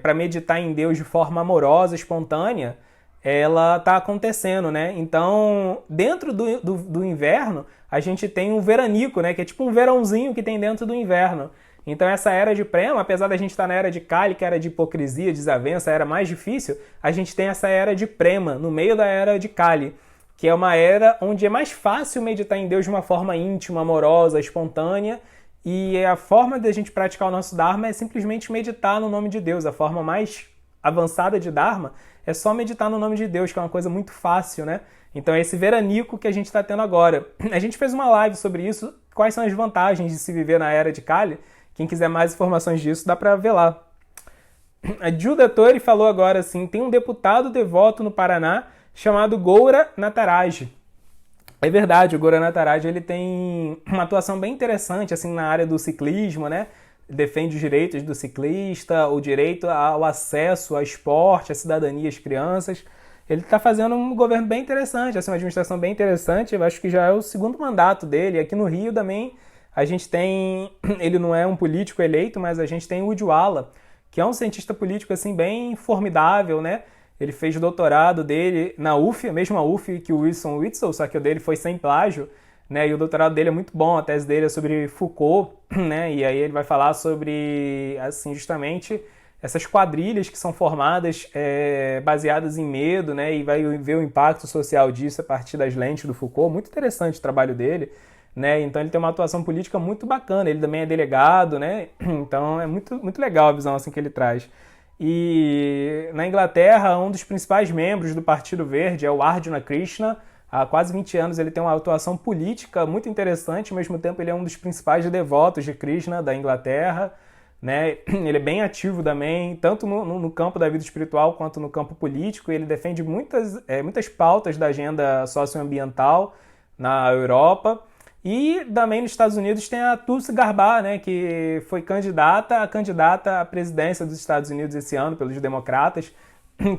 para meditar em Deus de forma amorosa, espontânea, ela está acontecendo, né? Então, dentro do inverno, a gente tem um veranico, né? Que é tipo um verãozinho que tem dentro do inverno. Então, essa era de Prema, apesar da gente estar na era de Kali, que era de hipocrisia, desavença, era mais difícil, a gente tem essa era de Prema, no meio da era de Kali, que é uma era onde é mais fácil meditar em Deus de uma forma íntima, amorosa, espontânea, e a forma de a gente praticar o nosso Dharma é simplesmente meditar no nome de Deus. A forma mais avançada de Dharma é só meditar no nome de Deus, que é uma coisa muito fácil, né? Então é esse veranico que a gente está tendo agora. A gente fez uma live sobre isso, quais são as vantagens de se viver na era de Kali. Quem quiser mais informações disso, dá para ver lá. A Judah Tori falou agora assim, tem um deputado devoto no Paraná chamado Goura Nataraj. É verdade, o Goura Nataraj ele tem uma atuação bem interessante assim, na área do ciclismo, né? Defende os direitos do ciclista, o direito ao acesso ao esporte, à cidadania, às crianças. Ele está fazendo um governo bem interessante, assim, uma administração bem interessante. Eu acho que já é o 2º mandato dele. Aqui no Rio também a gente tem... Ele não é um político eleito, mas a gente tem o Ujwala, que é um cientista político assim, bem formidável, né? Ele fez o doutorado dele na UF, a mesma UF que o Wilson Witzel, só que o dele foi sem plágio, né? E o doutorado dele é muito bom, a tese dele é sobre Foucault, né? E aí ele vai falar sobre, assim, justamente essas quadrilhas que são formadas baseadas em medo, né? E vai ver o impacto social disso a partir das lentes do Foucault. Muito interessante o trabalho dele, né? Então ele tem uma atuação política muito bacana, ele também é delegado, né? Então é muito, muito legal a visão assim, que ele traz. E na Inglaterra, um dos principais membros do Partido Verde é o Arjuna Krishna. Há quase 20 anos ele tem uma atuação política muito interessante, ao mesmo tempo ele é um dos principais devotos de Krishna da Inglaterra, né? Ele é bem ativo também, tanto no campo da vida espiritual quanto no campo político. Ele defende muitas pautas da agenda socioambiental na Europa. E também nos Estados Unidos tem a Tulsi Gabbard, né, que foi candidata à presidência dos Estados Unidos esse ano pelos democratas.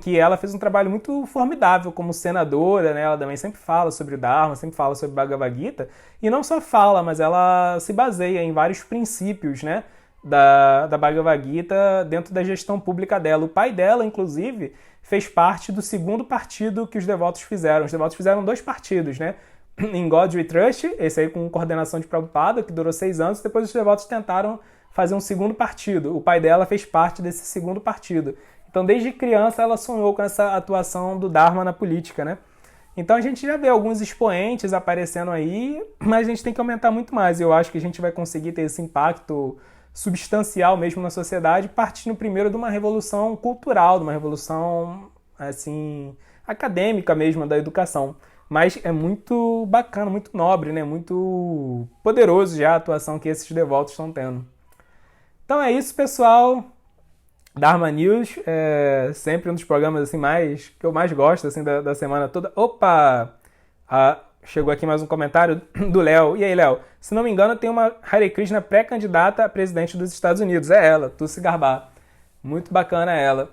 que ela fez um trabalho muito formidável como senadora, né? Ela também sempre fala sobre o Dharma, sempre fala sobre Bhagavad Gita, e não só fala, mas ela se baseia em vários princípios, né, da Bhagavad Gita dentro da gestão pública dela. O pai dela, inclusive, fez parte do segundo partido que os devotos fizeram. Os devotos fizeram 2 partidos, né? Em God We Trust, esse aí com coordenação de Prabhupada, que durou 6 anos, depois os devotos tentaram fazer um segundo partido. O pai dela fez parte desse segundo partido. Então, desde criança, ela sonhou com essa atuação do Dharma na política, né? Então, a gente já vê alguns expoentes aparecendo aí, mas a gente tem que aumentar muito mais. Eu acho que a gente vai conseguir ter esse impacto substancial mesmo na sociedade, partindo primeiro de uma revolução cultural, de uma revolução, assim, acadêmica mesmo, da educação. Mas é muito bacana, muito nobre, né? Muito poderoso já a atuação que esses devotos estão tendo. Então é isso, pessoal. Dharma News é sempre um dos programas assim que eu mais gosto assim da semana toda. Opa! Chegou aqui mais um comentário do Léo. E aí, Léo? Se não me engano, tem uma Hare Krishna pré-candidata a presidente dos Estados Unidos. É ela, Tulsi Gabbard. Muito bacana ela.